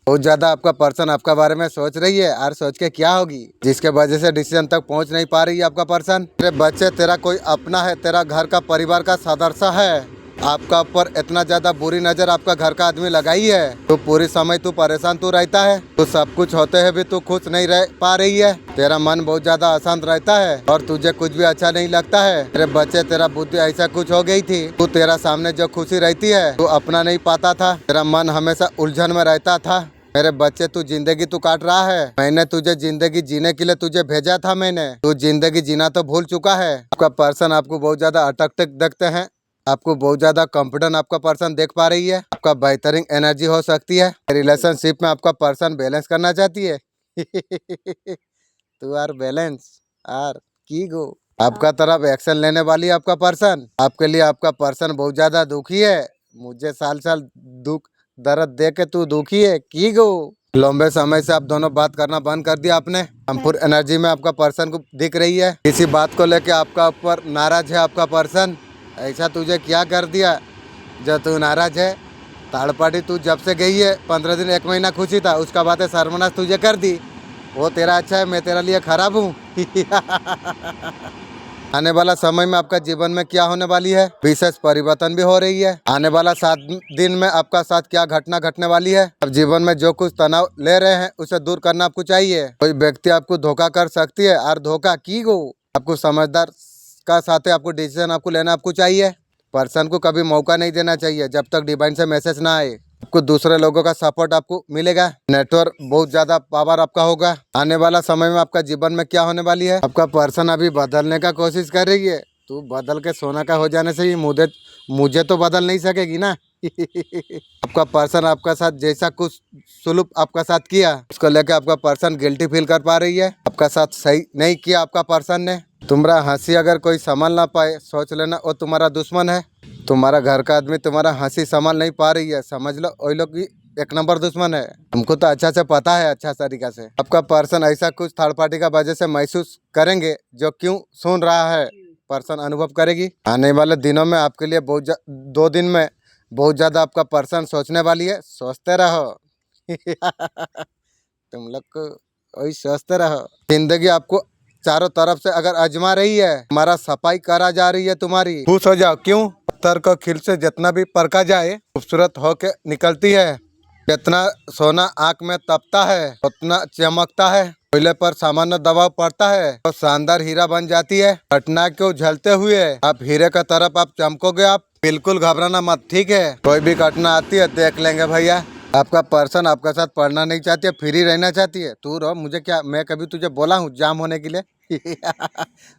बहुत ज्यादा आपका पर्सन आपका बारे में सोच रही है। और सोच के क्या होगी, जिसके वजह से डिसीजन तक पहुंच नहीं पा रही है आपका पर्सन। तेरे बच्चे तेरा कोई अपना है, तेरा घर का परिवार का सदस्य है। आपका ऊपर इतना ज्यादा बुरी नजर आपका घर का आदमी लगाई है। तो पूरी समय तू परेशान तू रहता है। तो सब कुछ होते हुए भी तू खुश नहीं रह पा रही है। तेरा मन बहुत ज्यादा अशांत रहता है और तुझे कुछ भी अच्छा नहीं लगता है। तेरे बच्चे तेरा बुद्धि ऐसा कुछ हो गई थी, तू तेरा सामने जो खुशी रहती है तू अपना नहीं पाता था। तेरा मन हमेशा उलझन में रहता था। मेरे बच्चे तू जिंदगी तू काट रहा है। मैंने तुझे जिंदगी जीने के लिए तुझे भेजा था। मैंने तू जिंदगी जीना तो भूल चुका है। आपका पर्सन आपको बहुत ज्यादा अटकटक देखते हैं। आपको बहुत ज़्यादा कॉन्फिडेंट आपका पर्सन देख पा रही है। आपका बेहतरीन एनर्जी हो सकती है। रिलेशनशिप में आपका पर्सन बैलेंस करना चाहती है। तू आर बैलेंस आर की गो। आपका तरफ एक्शन लेने वाली आपका पर्सन। आपके लिए आपका पर्सन बहुत ज़्यादा दुखी है। मुझे साल साल दुख दर्द दे के तू दुखी है की गो। लंबे समय से आप दोनों बात करना बंद कर दिया आपने। संपूर्ण एनर्जी में आपका पर्सन को दिख रही है। किसी बात को लेके आपका ऊपर नाराज है आपका पर्सन। ऐसा तुझे क्या कर दिया जो तू नाराज है। थर्ड पार्टी तू जब से गई है 15 दिन 1 महीना खुशी था, उसका बात है सर्वनाश तुझे कर दी। वो तेरा अच्छा है, मैं तेरे लिए खराब हूँ। आने वाला समय में आपका जीवन में क्या होने वाली है, विशेष परिवर्तन भी हो रही है। आने वाला 7 दिन में आपका साथ क्या घटना घटने वाली है। अब जीवन में जो कुछ तनाव ले रहे हैं उसे दूर करना आपको चाहिए। कोई व्यक्ति आपको धोखा कर सकती है और धोखा की गो। आपको समझदार का साथ आपको डिसीजन आपको लेना आपको चाहिए। पर्सन को कभी मौका नहीं देना चाहिए जब तक डिवाइन से मैसेज ना आए। आपको दूसरे लोगों का सपोर्ट आपको मिलेगा। नेटवर्क बहुत ज्यादा पावर आपका होगा। आने वाला समय में आपका जीवन में क्या होने वाली है, आपका पर्सन अभी बदलने का कोशिश कर रही है। तू बदल के सोना का हो जाने से ही मुझे तो बदल नहीं सकेगी ना। आपका पर्सन आपका साथ जैसा कुछ सुलूक आपका साथ किया उसको लेकर आपका पर्सन गिल्टी फील कर पा रही है। आपका साथ सही नहीं किया आपका पर्सन ने। तुम्हारा हंसी अगर कोई संभाल ना पाए सोच लेना वो तुम्हारा दुश्मन है। तुम्हारा घर का आदमी तुम्हारा हंसी संभाल नहीं पा रही है, समझ लो वही लोग की 1 नंबर दुश्मन है। हमको तो अच्छा से पता है अच्छा तरीका से। आपका पर्सन ऐसा कुछ थर्ड पार्टी का वजह से महसूस करेंगे जो क्यों सुन रहा है पर्सन अनुभव करेगी। आने वाले दिनों में आपके लिए 2 दिन में बहुत ज़्यादा आपका पर्सन सोचने वाली है। सोचते रहो। तुम लोग को वही सोचते रहो। जिंदगी आपको चारों तरफ से अगर आजमा रही है, हमारा सफाई करा जा रही है तुम्हारी। खुश हो जाओ। क्यों? पत्थर को खिल से जितना भी परखा जाए खूबसूरत होके निकलती है। जितना सोना आंख में तपता है उतना चमकता है। कोयले पर सामान्य दबाव पड़ता है तो शानदार हीरा बन जाती है। घटना को झेलते हुए आप हीरे का तरफ आप चमकोगे। आप बिल्कुल घबराना मत, ठीक है। कोई भी घटना आती है देख लेंगे भैया। आपका पर्सन आपका साथ पढ़ना नहीं चाहती है, फ्री रहना चाहती है। तू रहो, मुझे क्या, मैं कभी तुझे बोला हूँ जाम होने के लिए।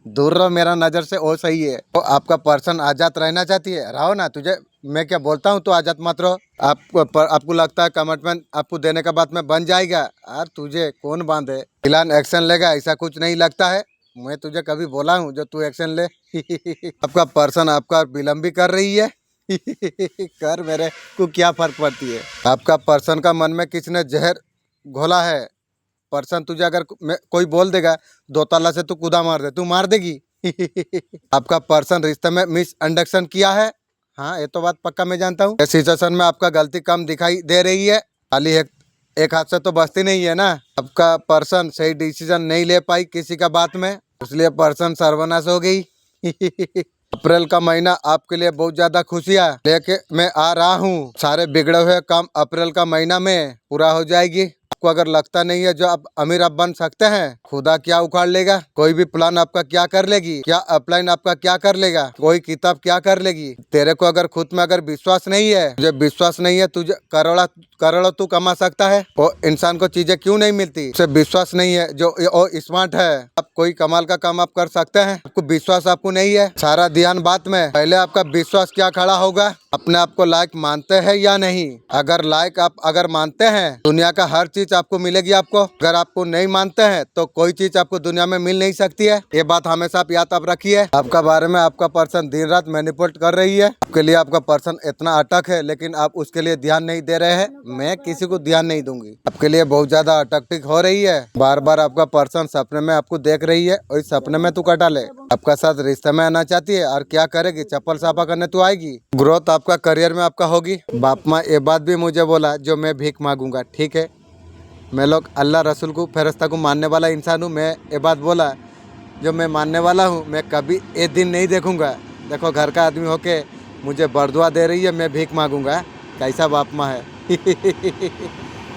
दूर रहो मेरा नज़र से, वो सही है। तो आपका पर्सन आज़ाद रहना चाहती है, रहो ना। तुझे मैं क्या बोलता हूँ तो आज़ाद मत रहो। आपको लगता है कमिटमेंट आपको देने के बाद में बन जाएगा। यार तुझे कौन बांधे, फिलहाल एक्शन लेगा ऐसा कुछ नहीं लगता है। मैं तुझे कभी बोला हूँ जो तू एक्शन ले। आपका पर्सन आपका विलम्ब भी कर रही है। कर, मेरे को क्या फर्क पड़ती है। आपका पर्सन का मन में किसने जहर घोला है। पर्सन तुझे अगर कोई बोल देगा 2 ताला से तू कूदा मार दे, तू मार देगी। आपका पर्सन रिश्ते में मिसअंडरस्टैंड किया है। हाँ ये तो बात पक्का मैं जानता हूँ। इस सिचुएशन में आपका गलती कम दिखाई दे रही है। खाली एक हाथ से तो बचती नहीं है ना। आपका पर्सन सही डिसीजन नहीं ले पाई किसी का बात में, इसलिए पर्सन सर्वनाश हो गई। अप्रैल का महीना आपके लिए बहुत ज्यादा खुशियाँ लेके मैं आ रहा हूँ। सारे बिगड़े हुए काम अप्रैल का महीना में पूरा हो जाएगी। आपको अगर लगता नहीं है जो आप अमीर आप बन सकते हैं, खुदा क्या उखाड़ लेगा। कोई भी प्लान आपका क्या कर लेगी, क्या अपलाइन आपका क्या कर लेगा, कोई किताब क्या कर लेगी। तेरे को अगर खुद में अगर विश्वास नहीं है, तुझे विश्वास नहीं है तुझे करोड़ों तू कमा सकता है। वो इंसान को चीजें क्यों नहीं मिलती, उसे विश्वास नहीं है। जो स्मार्ट है आप कोई कमाल का काम आप कर सकते हैं। आपको विश्वास आपको नहीं है, सारा ध्यान बात में। पहले आपका विश्वास क्या खड़ा होगा, अपने आप को लायक मानते हैं या नहीं। अगर लायक आप अगर मानते हैं दुनिया का हर चीज आपको मिलेगी। आपको अगर आपको नहीं मानते हैं तो कोई चीज आपको दुनिया में मिल नहीं सकती है। ये बात हमेशा आप याद आप रखिए। आपका बारे में आपका पर्सन दिन रात मैनिपुलेट कर रही है। आपके लिए आपका पर्सन इतना अटक है लेकिन आप उसके लिए ध्यान नहीं दे रहे हैं। मैं किसी को ध्यान नहीं दूंगी। आपके लिए बहुत ज्यादा अटक हो रही है। बार बार आपका पर्सन सपने में आपको देख रही है और सपने में तू कटा ले। आपका साथ रिश्ते में आना चाहती है और क्या करेगी, चप्पल साफा करने तू आएगी। ग्रोथ आपका करियर में आपका होगी। बाप माँ ये बात भी मुझे बोला जो मैं भीख मांगूंगा, ठीक है। मैं लोग अल्लाह रसूल को फरिश्ता को मानने वाला इंसान हूँ। मैं ये बात बोला जो मैं मानने वाला हूँ, मैं कभी ये दिन नहीं देखूंगा। देखो घर का आदमी होके मुझे बरदुआ दे रही है, मैं भीख मांगूंगा। कैसा बाप माँ है।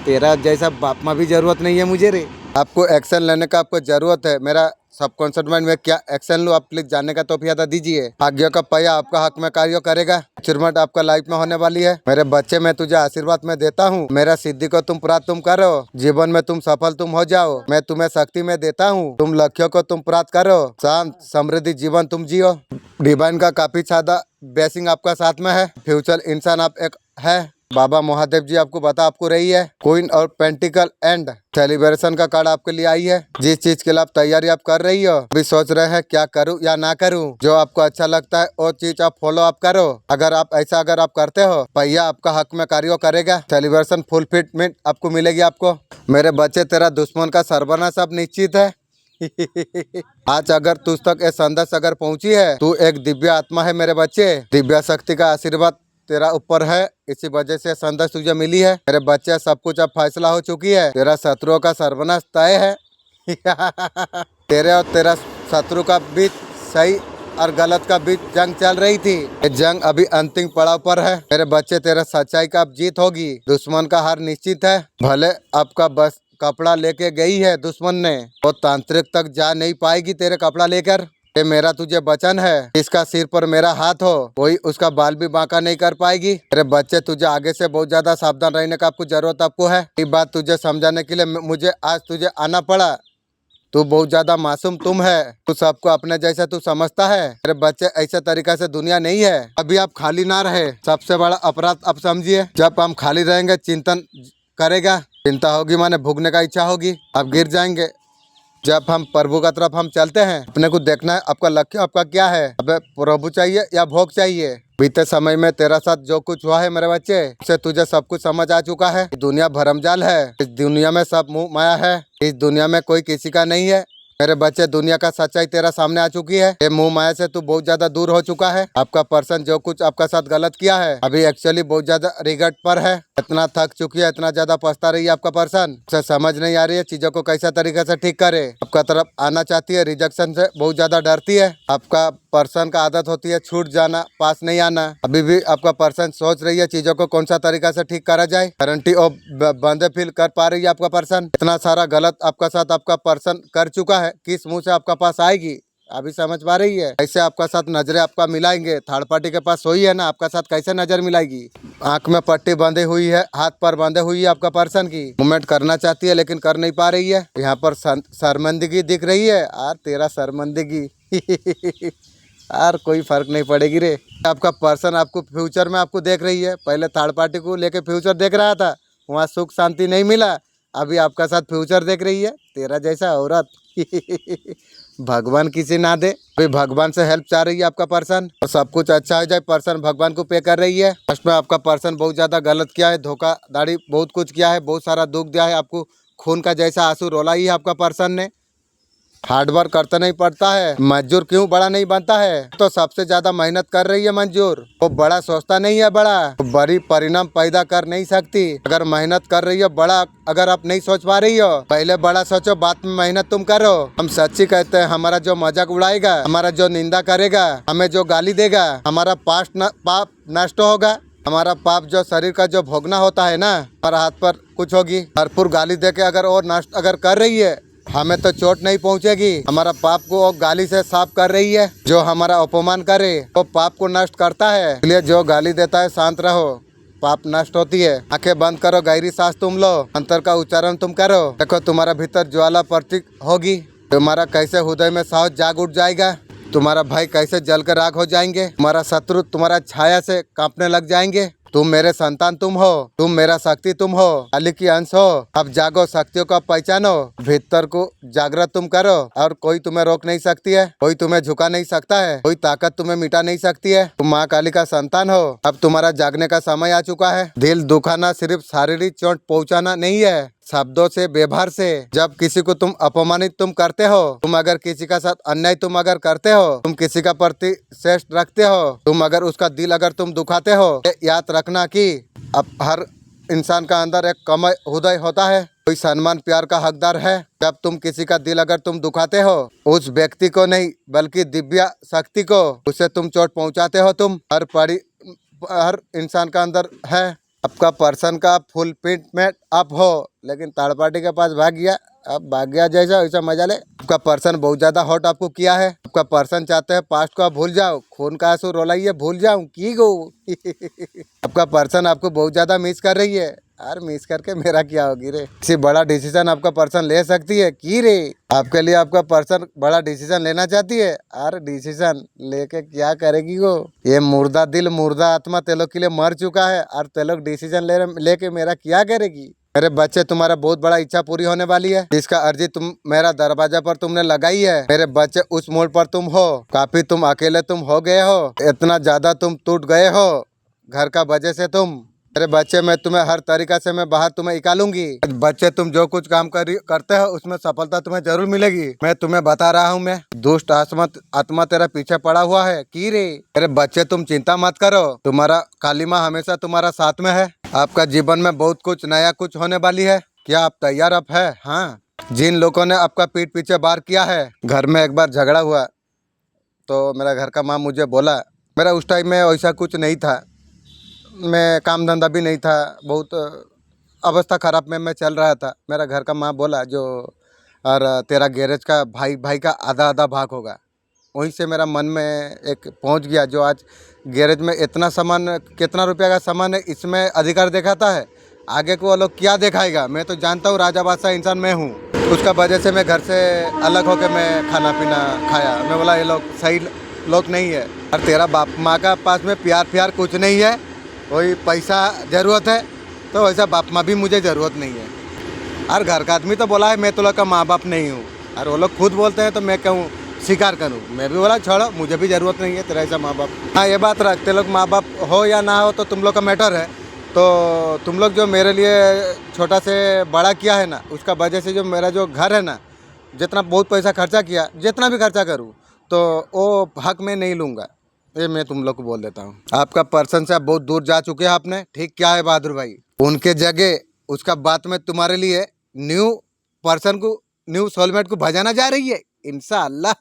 तेरा जैसा बाप माँ भी जरूरत नहीं है मुझे रे। आपको एक्शन लेने का आपको जरूरत है। मेरा सबकॉन्शियस माइंड में क्या एक्शन लूँ, आप प्लीज जानने का तौफीक अता दीजिए। आज्ञा का पहिया आपका हक में कार्य करेगा। अचीवमेंट आपका लाइफ में होने वाली है। मेरे बच्चे, मैं तुझे आशीर्वाद में देता हूँ। मेरा सिद्धि को तुम प्राप्त तुम करो। जीवन में तुम सफल तुम हो जाओ। मैं तुम्हें शक्ति में देता हूँ। तुम लक्ष्यों को तुम प्राप्त करो। शांत समृद्धि जीवन तुम जियो। डिवाइन का काफी ज्यादा ब्लेसिंग आपका साथ में है। फ्यूचर इंसान आप एक है। बाबा महादेव जी आपको बता आपको रही है। क्वीन और पेंटिकल एंड सेलिब्रेशन का कार्ड आपके लिए आई है। जिस चीज के लिए आप तैयारी आप कर रही हो, अभी सोच रहे हैं क्या करूं या ना करूं, जो आपको अच्छा लगता है वो चीज आप फॉलो आप करो। अगर आप ऐसा अगर आप करते हो, पहिया आपका हक में कार्य करेगा। सेलिब्रेशन फुलफिलमेंट आपको मिलेगी। आपको मेरे बच्चे, तेरा दुश्मन का सर्वनाश अब निश्चित है। आज अगर तुझ तक ये संदेश अगर पहुंची है, तू एक दिव्य आत्मा है मेरे बच्चे। दिव्य शक्ति का आशीर्वाद तेरा ऊपर है, इसी वजह से संदेश तुझे मिली है। मेरे बच्चे, सब कुछ अब फैसला हो चुकी है। तेरा शत्रुओं का सर्वनाश तय है। तेरे और तेरा शत्रु का बीच सही और गलत का बीच जंग चल रही थी। ये जंग अभी अंतिम पड़ाव पर है। मेरे बच्चे, तेरा सच्चाई का अब जीत होगी। दुश्मन का हार निश्चित है। भले आपका बस कपड़ा लेके गई है दुश्मन ने, वो तांत्रिक तक जा नहीं पाएगी तेरे कपड़ा लेकर। ये मेरा तुझे वचन है। इसका सिर पर मेरा हाथ हो, कोई उसका बाल भी बांका नहीं कर पाएगी। मेरे बच्चे, तुझे आगे से बहुत ज्यादा सावधान रहने का आपको जरूरत आपको है। ये बात तुझे समझाने के लिए मुझे आज तुझे आना पड़ा। तू बहुत ज्यादा मासूम तुम है। तू सबको अपने जैसा तू समझता है। मेरे बच्चे, ऐसे तरीका से दुनिया नहीं है। अभी आप खाली ना रहे, सबसे बड़ा अपराध आप समझिए। जब हम खाली रहेंगे, चिंतन करेगा, चिंता होगी माने भूखने का इच्छा होगी, आप गिर जाएंगे। जब हम प्रभु का तरफ हम चलते हैं, अपने को देखना है आपका लक्ष्य आपका क्या है। अबे प्रभु चाहिए या भोग चाहिए। बीते समय में तेरा साथ जो कुछ हुआ है मेरे बच्चे, उससे तुझे सब कुछ समझ आ चुका है। दुनिया भरमजाल है। इस दुनिया में सब मुंह माया है। इस दुनिया में कोई किसी का नहीं है। मेरे बच्चे, दुनिया का सच्चाई तेरा सामने आ चुकी है। ये मुंह माया से तू बहुत ज्यादा दूर हो चुका है। आपका पर्सन जो कुछ आपका साथ गलत किया है, अभी एक्चुअली बहुत ज्यादा रिग्रेट पर है। इतना थक चुकी है, इतना ज्यादा पछता रही है आपका पर्सन। उसे समझ नहीं आ रही है चीजों को कैसा तरीके से ठीक करे। आपका तरफ आना चाहती है, रिजेक्शन से बहुत ज्यादा डरती है। आपका पर्सन का आदत होती है छूट जाना, पास नहीं आना। अभी भी आपका पर्सन सोच रही है चीजों को कौन सा तरीका से ठीक करा जाए। गारंटी और बंदे फील कर पा रही है आपका पर्सन। इतना सारा गलत आपका साथ आपका पर्सन कर चुका है, किस मुंह से आपका पास आएगी अभी समझ पा रही है। कैसे आपका साथ नजरें आपका मिलाएंगे। थर्ड पार्टी के पास सोई है ना, आपका साथ कैसे नजर मिलाएगी। आंख में पट्टी बंधी हुई है, हाथ पर बंधे हुई है आपका पर्सन की। मूवमेंट करना चाहती है लेकिन कर नहीं पा रही है। यहाँ पर शर्मिंदगी दिख रही है। यार तेरा शर्मिंदगी यार कोई फर्क नहीं पड़ेगी रे। आपका पर्सन आपको फ्यूचर में आपको देख रही है। पहले थर्ड पार्टी को लेके फ्यूचर देख रहा था, वहाँ सुख शांति नहीं मिला। अभी आपका साथ फ्यूचर देख रही है। तेरा जैसा औरत भगवान किसी ना दे। अभी भगवान से हेल्प चाह रही है आपका पर्सन, और सब कुछ अच्छा हो जाए। पर्सन भगवान को पे कर रही है। फर्स्ट में आपका पर्सन बहुत ज्यादा गलत किया है, धोखाधड़ी बहुत कुछ किया है, बहुत सारा दुख दिया है आपको। खून का जैसा आंसू रोला ही है आपका पर्सन ने। हार्डवर्क करता नहीं पड़ता है। मजदूर क्यों बड़ा नहीं बनता है, तो सबसे ज्यादा मेहनत कर रही है मजदूर। वो बड़ा सोचता नहीं है, बड़ा वो बड़ी परिणाम पैदा कर नहीं सकती। अगर मेहनत कर रही हो बड़ा, अगर आप नहीं सोच पा रही हो, पहले बड़ा सोचो, बाद में मेहनत तुम करो। हम सच्ची कहते हैं, हमारा जो मजाक उड़ाएगा, हमारा जो निंदा करेगा, हमें जो गाली देगा, हमारा पाप नष्ट होगा। हमारा पाप जो शरीर का जो भोगना होता है ना, हमारा हाथ पर कुछ होगी। भरपूर गाली देके अगर और नष्ट अगर कर रही है, हमें तो चोट नहीं पहुंचेगी। हमारा पाप को वो गाली से साफ कर रही है। जो हमारा अपमान करे वो पाप को नष्ट करता है। इसलिए जो गाली देता है शांत रहो, पाप नष्ट होती है। आंखें बंद करो, गहरी सांस तुम लो, अंतर का उच्चारण तुम करो। देखो तुम्हारा भीतर ज्वाला प्रतीक होगी। तुम्हारा कैसे हृदय में साहस जाग उठ जाएगा। तुम्हारा भाई कैसे जलकर राख हो जाएंगे। तुम्हारा शत्रु तुम्हारा छाया से कांपने लग जाएंगे। तुम मेरे संतान तुम हो, तुम मेरा शक्ति तुम हो, अली की अंश हो। अब जागो, शक्तियों को पहचानो, भीतर को जागृत तुम करो, और कोई तुम्हें रोक नहीं सकती है, कोई तुम्हें झुका नहीं सकता है, कोई ताकत तुम्हें मिटा नहीं सकती है। तुम माँ काली का संतान हो। अब तुम्हारा जागने का समय आ चुका है। दिल दुखाना सिर्फ शारीरिक चोट पहुँचाना नहीं है, शब्दों से, व्यवहार से। जब किसी को तुम अपमानित तुम करते हो, तुम अगर किसी का साथ अन्याय तुम अगर करते हो, तुम किसी का प्रति श्रेष्ठ रखते हो, तुम अगर उसका दिल अगर तुम दुखाते हो, याद रखना कि अब हर इंसान का अंदर एक कम हृदय होता है, कोई सम्मान प्यार का हकदार है। जब तुम किसी का दिल अगर तुम दुखाते हो, उस व्यक्ति को नहीं बल्कि दिव्य शक्ति को, उसे तुम चोट पहुंचाते हो। तुम हर इंसान का अंदर है। आपका पर्सन का फुल फिट में आप हो, लेकिन थर्ड पार्टी के पास भाग गया। अब भाग गया जैसा वैसा मजा ले। आपका पर्सन बहुत ज्यादा हॉट आपको किया है। आपका पर्सन चाहते हैं पास्ट को आप भूल जाओ, खून का आंसू रोलाइए भूल जाऊं की गो। आपका पर्सन आपको बहुत ज्यादा मिस कर रही है। यार मिस करके मेरा क्या होगी रे। किसी बड़ा डिसीजन आपका पर्सन ले सकती है की रे। आपके लिए आपका पर्सन बड़ा डिसीजन लेना चाहती है। यार डिसीजन लेके क्या करेगी वो। ये मुर्दा दिल मुर्दा आत्मा तेलों के लिए मर चुका है और तेलों डिसीजन लेके मेरा क्या करेगी। मेरे बच्चे तुम्हारा बहुत बड़ा इच्छा पूरी होने वाली है, जिसका अर्जी तुम मेरा दरवाजा पर तुमने लगाई है। मेरे बच्चे उस मोड़ पर तुम हो, काफी तुम अकेले तुम हो गए हो, इतना ज्यादा तुम टूट गए हो घर का वजह से तुम। मेरे बच्चे मैं तुम्हें हर तरीका से मैं बाहर तुम्हें निकालूंगी। बच्चे तुम जो कुछ काम करते हो उसमें सफलता तुम्हें जरूर मिलेगी। मैं तुम्हें बता रहा हूँ। मैं दुष्ट आत्मा तेरा पीछे पड़ा हुआ है की रे। मेरे बच्चे तुम चिंता मत करो, तुम्हारा काली माँ हमेशा तुम्हारा साथ में है। आपका जीवन में बहुत कुछ नया कुछ होने वाली है। क्या आप तैयार अब है? हाँ, जिन लोगों ने आपका पीठ पीछे वार किया है, घर में एक बार झगड़ा हुआ तो मेरा घर का माँ मुझे बोला, मेरा उस टाइम में वैसा कुछ नहीं था, मैं काम धंधा भी नहीं था, बहुत अवस्था ख़राब में मैं चल रहा था। मेरा घर का माँ बोला जो और तेरा गैरेज का भाई का आधा आधा भाग होगा। वहीं से मेरा मन में एक पहुंच गया जो आज गैरेज में इतना सामान, कितना रुपया का सामान है, इसमें अधिकार दिखाता है। आगे को वो लोग क्या दिखाएगा। मैं तो जानता हूँ राजा बादशाह इंसान मैं हूँ। उसका वजह से मैं घर से अलग होकर मैं खाना पीना खाया। मैं बोला ये लोग सही लोग नहीं है। और तेरा बाप माँ का पास में प्यार कुछ नहीं है, वही पैसा ज़रूरत है, तो वैसा बाप माँ भी मुझे ज़रूरत नहीं है। और घर का आदमी तो बोला है मैं तो लोग का माँ बाप नहीं हूँ, और वो लोग खुद बोलते हैं तो मैं कहूँ स्वीकार करूँ। मैं भी बोला छोड़ो, मुझे भी ज़रूरत नहीं है तेरा ऐसा माँ बाप। हाँ ये बात रखते लोग माँ बाप हो या ना हो तो तुम लोग का मैटर है। तो तुम लोग जो मेरे लिए छोटा से बड़ा किया है ना, उसका वजह से जो मेरा जो घर है ना, जितना बहुत पैसा खर्चा किया, जितना भी खर्चा करूँ तो वो हक में नहीं लूँगा। ये मैं तुम लोग को बोल देता हूँ। आपका पर्सन से आप बहुत दूर जा चुके हैं आपने, ठीक क्या है बहादुर भाई। उनके जगह उसका बात में तुम्हारे लिए न्यू पर्सन को, न्यू सोलमेट को भजाना जा रही है इंशाअल्लाह।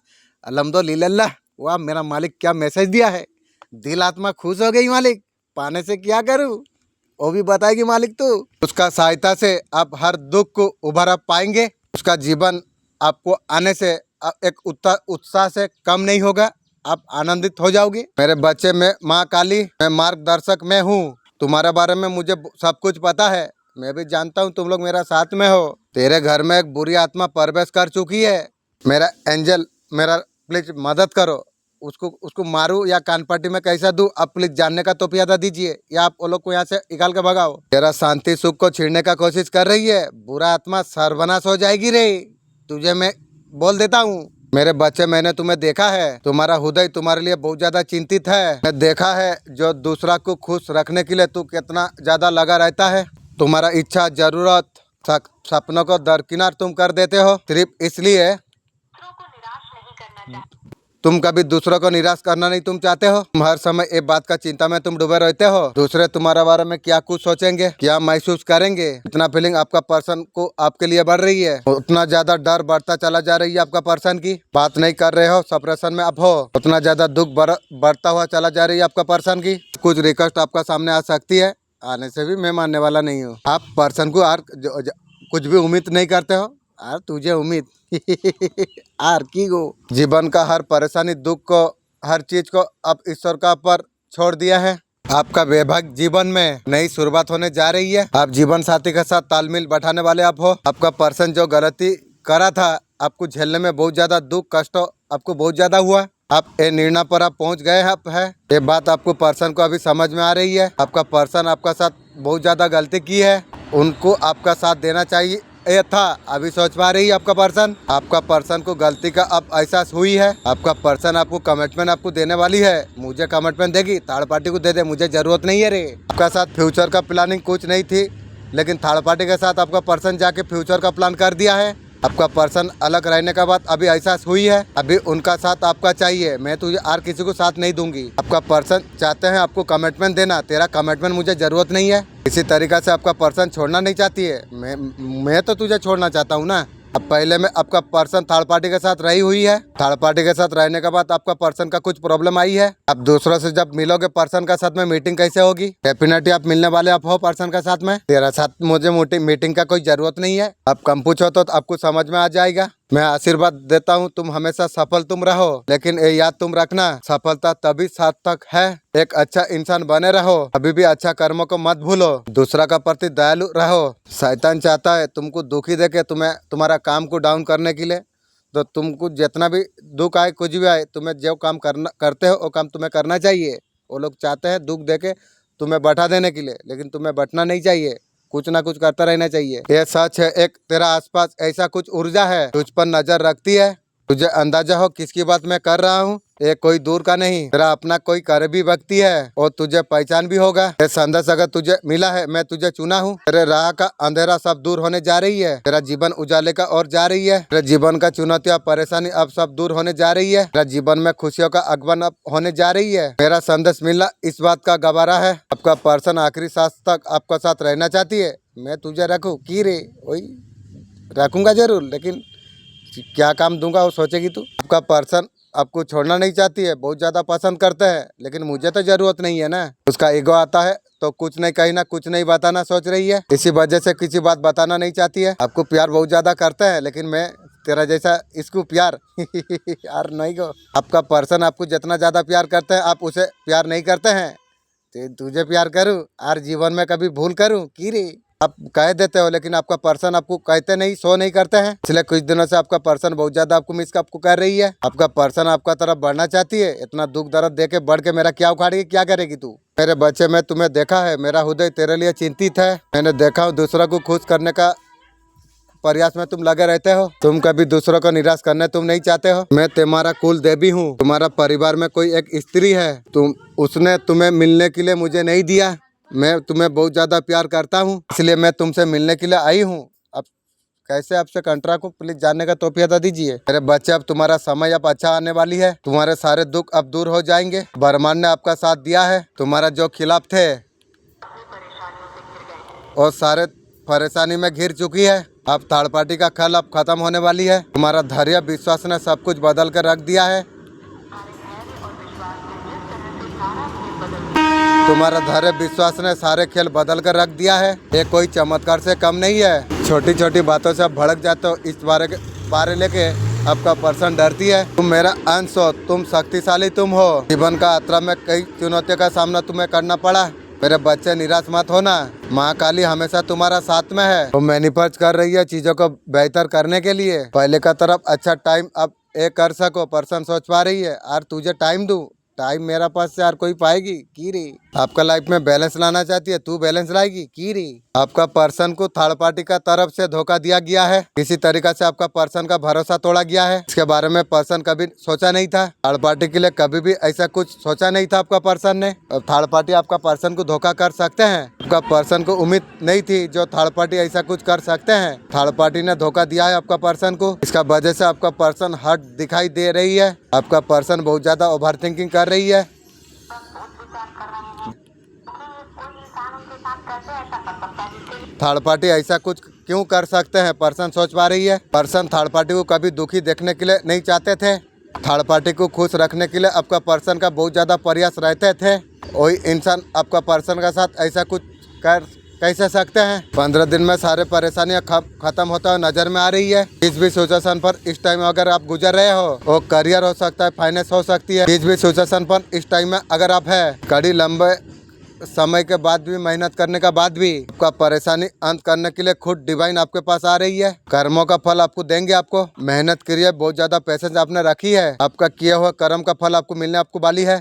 अल्हम्दुलिल्लाह। वाह मेरा मालिक क्या मैसेज दिया है, दिल आत्मा खुश हो गई। मालिक पाने से क्या करूँ वो भी बताएगी मालिक। तो उसका सहायता से आप हर दुख को उभर आप पाएंगे। उसका जीवन आपको आने से एक उत्साह से कम नहीं होगा, आप आनंदित हो जाओगे। मेरे बच्चे में माँ काली, मैं मार्गदर्शक में हूँ। तुम्हारे बारे में मुझे सब कुछ पता है, मैं भी जानता हूँ तुम लोग मेरा साथ में हो। तेरे घर में एक बुरी आत्मा प्रवेश कर चुकी है। मेरा एंजल मेरा प्लीज मदद करो, उसको मारूं या कान पट्टी में कैसा दूं, आप प्लीज जानने का तौफीक दीजिए, या आप वो लोग को यहाँ से निकाल के भगाओ। तेरा शांति सुख को छीनने का कोशिश कर रही है, बुरा आत्मा सर्वनाश हो जाएगी रे, तुझे मैं बोल देता हूँ। मेरे बच्चे मैंने तुम्हें देखा है, तुम्हारा हृदय तुम्हारे लिए बहुत ज्यादा चिंतित है। मैं देखा है जो दूसरा को खुश रखने के लिए तू कितना ज्यादा लगा रहता है। तुम्हारा इच्छा जरूरत सपनों को दरकिनार तुम कर देते हो सिर्फ इसलिए तुम कभी दूसरों को निराश करना नहीं तुम चाहते हो। तुम हर समय एक बात का चिंता में तुम डूबे रहते हो, दूसरे तुम्हारे बारे में क्या कुछ सोचेंगे, क्या महसूस करेंगे। इतना फीलिंग आपका पर्सन को आपके लिए बढ़ रही है, उतना ज्यादा डर बढ़ता चला जा रही है आपका पर्सन की। बात नहीं कर रहे हो, सप्रेशन में आप हो, उतना ज्यादा दुख बढ़ता हुआ चला जा रही है आपका पर्सन की। कुछ रिक्वेस्ट आपका सामने आ सकती है, आने से भी मैं मानने वाला नहीं हूँ। आप पर्सन को कुछ भी उम्मीद नहीं करते हो। यार तुझे उम्मीद आर की गो। जीवन का हर परेशानी दुख को हर चीज को अब ईश्वर का पर छोड़ दिया है। आपका वैवाहिक जीवन में नई शुरुआत होने जा रही है। आप जीवन साथी के साथ तालमेल बैठाने वाले आप हो। आपका पर्सन जो गलती करा था आपको झेलने में बहुत ज्यादा दुख कष्ट आपको बहुत ज्यादा हुआ। आप ये निर्णय पर आप पहुंच गए हैं। ये बात आपको पर्सन को अभी समझ में आ रही है। आपका पर्सन आपका साथ बहुत ज्यादा गलती की है, उनको आपका साथ देना चाहिए ये था, अभी सोच पा रही है आपका पर्सन। आपका पर्सन को गलती का अब एहसास हुई है। आपका पर्सन आपको कमिटमेंट आपको देने वाली है। मुझे कमिटमेंट देगी, थर्ड पार्टी को दे दे, मुझे जरूरत नहीं है रे। आपका साथ फ्यूचर का प्लानिंग कुछ नहीं थी, लेकिन थर्ड पार्टी के साथ आपका पर्सन जाके फ्यूचर का प्लान कर दिया है। आपका पर्सन अलग रहने का बाद अभी एहसास हुई है, अभी उनका साथ आपका चाहिए। मैं तुझे और किसी को साथ नहीं दूंगी। आपका पर्सन चाहते हैं आपको कमिटमेंट देना, तेरा कमिटमेंट मुझे जरूरत नहीं है। इसी तरीका से आपका पर्सन छोड़ना नहीं चाहती है। मैं तो तुझे छोड़ना चाहता हूँ ना, अब पहले में आपका पर्सन थर्ड पार्टी के साथ रही हुई है, थर्ड पार्टी के साथ रहने के बाद आपका पर्सन का कुछ प्रॉब्लम आई है। अब दूसरों से जब मिलोगे पर्सन के साथ में मीटिंग कैसे होगी? डेफिनेटली आप मिलने वाले आप हो पर्सन के साथ में। तेरा साथ मुझे मीटिंग का कोई जरूरत नहीं है। अब कम पूछो तो आपको समझ में आ जाएगा। मैं आशीर्वाद देता हूँ, तुम हमेशा सफल तुम रहो, लेकिन ये याद तुम रखना, सफलता तभी सार्थक है। एक अच्छा इंसान बने रहो, अभी भी अच्छा कर्मों को मत भूलो, दूसरा का प्रति दयालु रहो। शैतान चाहता है तुमको दुखी देके तुम्हारा काम को डाउन करने के लिए। तो तुमको जितना भी दुख आए कुछ भी आए, तुम्हें जो काम करते हो वो काम तुम्हें करना चाहिए। वो लोग चाहते हैं दुख देके तुम्हें बैठा देने के लिए, लेकिन तुम्हें बैठना नहीं चाहिए, कुछ ना कुछ करता रहना चाहिए। ये सच है। एक तेरा आसपास ऐसा कुछ ऊर्जा है तुझ पर नजर रखती है, तुझे अंदाजा हो किसकी बात मैं कर रहा हूँ। ये कोई दूर का नहीं, तेरा अपना कोई करीबी व्यक्ति है और तुझे पहचान भी होगा। ये संदेश अगर तुझे मिला है, मैं तुझे चुना हूँ। तेरे राह का अंधेरा सब दूर होने जा रही है, तेरा जीवन उजाले का ओर जा रही है। तेरे जीवन का चुनौतियाँ परेशानी अब सब दूर होने जा रही है। तेरा जीवन में खुशियों का आगमन अब होने जा रही है। मेरा संदेश मिलना इस बात का गवारा है। आपका पर्सन आखिरी सांस तक आपका साथ रहना चाहती है। मैं तुझे रखूँ की रे, वही रखूंगा जरूर, लेकिन क्या काम दूंगा वो सोचेगी तू। आपका पर्सन आपको छोड़ना नहीं चाहती है, बहुत ज्यादा पसंद करते हैं, लेकिन मुझे तो जरूरत नहीं है ना। उसका ईगो आता है तो कुछ नहीं कहना, कुछ नहीं बताना सोच रही है, इसी वजह से किसी बात बताना नहीं चाहती है। आपको प्यार बहुत ज्यादा करते हैं, लेकिन मैं तेरा जैसा इसको प्यार यार नहीं गो। आपका पर्सन आपको जितना ज्यादा प्यार करते हैं, आप उसे प्यार नहीं करते हैं। तुझे प्यार करूँ और जीवन में कभी भूल करूँ की रे? आप कह देते हो, लेकिन आपका पर्सन आपको कहते नहीं, शो नहीं करते हैं। इसलिए कुछ दिनों से आपका पर्सन बहुत ज्यादा आपको मिस आपको कर रही है। आपका पर्सन आपका तरफ बढ़ना चाहती है। इतना दुख दर्द देके बढ़ के मेरा क्या उखाड़ेगी, क्या करेगी तू? मेरे बच्चे, मैं तुम्हें देखा है, मेरा हृदय तेरे लिए चिंतित है। मैंने देखा हूँ दूसरों को खुश करने का प्रयास में तुम लगे रहते हो। तुम कभी दूसरों को निराश करने तुम नहीं चाहते हो। मैं तुम्हारा कुल देवी हूँ। तुम्हारा परिवार में कोई एक स्त्री है, उसने तुम्हें मिलने के लिए मुझे नहीं दिया। मैं तुम्हें बहुत ज्यादा प्यार करता हूँ, इसलिए मैं तुमसे मिलने के लिए आई हूँ। अब कैसे आपसे कंट्रा को प्लीज जानने का तौफीक दीजिए। मेरे बच्चे, अब तुम्हारा समय अब अच्छा आने वाली है। तुम्हारे सारे दुख अब दूर हो जाएंगे। ब्रह्मांड ने आपका साथ दिया है। तुम्हारा जो खिलाफ थे और सारे परेशानी में घिर चुकी है। अब थर्ड पार्टी का खल अब खत्म होने वाली है। तुम्हारा धैर्य विश्वास ने सब कुछ बदल कर रख दिया है। तुम्हारा धैर्य विश्वास ने सारे खेल बदल कर रख दिया है। ये कोई चमत्कार से कम नहीं है। छोटी छोटी बातों से आप भड़क जाते हो। इस बारे लेके आपका पर्सन डरती है। तुम मेरा अंश हो, तुम शक्तिशाली तुम हो। जीवन का यात्रा में कई चुनौतियों का सामना तुम्हें करना पड़ा। मेरे बच्चे, निराश मत होना, माँ काली हमेशा तुम्हारा साथ में है। वो मैनिफेस्ट कर रही है चीजों को बेहतर करने के लिए। पहले का तरफ अच्छा टाइम अब ये कर सको, पर्सन सोच पा रही है। और तुझे टाइम दूं, टाइम मेरा पास से यार कोई पाएगी की रे? आपका लाइफ में बैलेंस लाना चाहती है, तू बैलेंस लाएगी की रे? आपका पर्सन को थर्ड पार्टी का तरफ से धोखा दिया गया है। किसी तरीका से आपका पर्सन का भरोसा तोड़ा गया है। इसके बारे में पर्सन कभी सोचा नहीं था। थर्ड पार्टी के लिए कभी भी ऐसा कुछ सोचा नहीं था आपका पर्सन ने। थर्ड पार्टी आपका पर्सन को धोखा कर सकते हैं। आपका पर्सन को उम्मीद नहीं थी जो थर्ड पार्टी ऐसा कुछ कर सकते हैं। थर्ड पार्टी ने धोखा दिया है आपका पर्सन को। इसका वजह से आपका पर्सन हर्ट दिखाई दे रही है। आपका पर्सन बहुत ज्यादा ओवर थिंकिंग कर रही है। थर्ड पार्टी ऐसा कुछ क्यों कर सकते हैं, पर्सन सोच पा रही है। पर्सन थर्ड पार्टी को कभी दुखी देखने के लिए नहीं चाहते थे। थर्ड पार्टी को खुश रखने के लिए आपका पर्सन का बहुत ज़्यादा प्रयास रहते थे। वही इंसान आपका पर्सन का साथ ऐसा कुछ कर कैसे सकते हैं? 15 दिन में सारे परेशानियां खत्म होता हुआ नजर में आ रही है। जिस भी सिचुएशन पर इस टाइम अगर आप गुजर रहे हो, वो करियर हो सकता है, फाइनेंस हो सकती है। जिस भी सिचुएशन पर इस टाइम में अगर आप है, कड़ी लंबे समय के बाद भी, मेहनत करने के बाद भी आपका परेशानी अंत करने के लिए खुद डिवाइन आपके पास आ रही है। कर्मों का फल आपको देंगे। आपको मेहनत करिए, बहुत ज्यादा पैसेंस आपने रखी है। आपका किया हुआ कर्म का फल आपको मिलने आपको वाली है।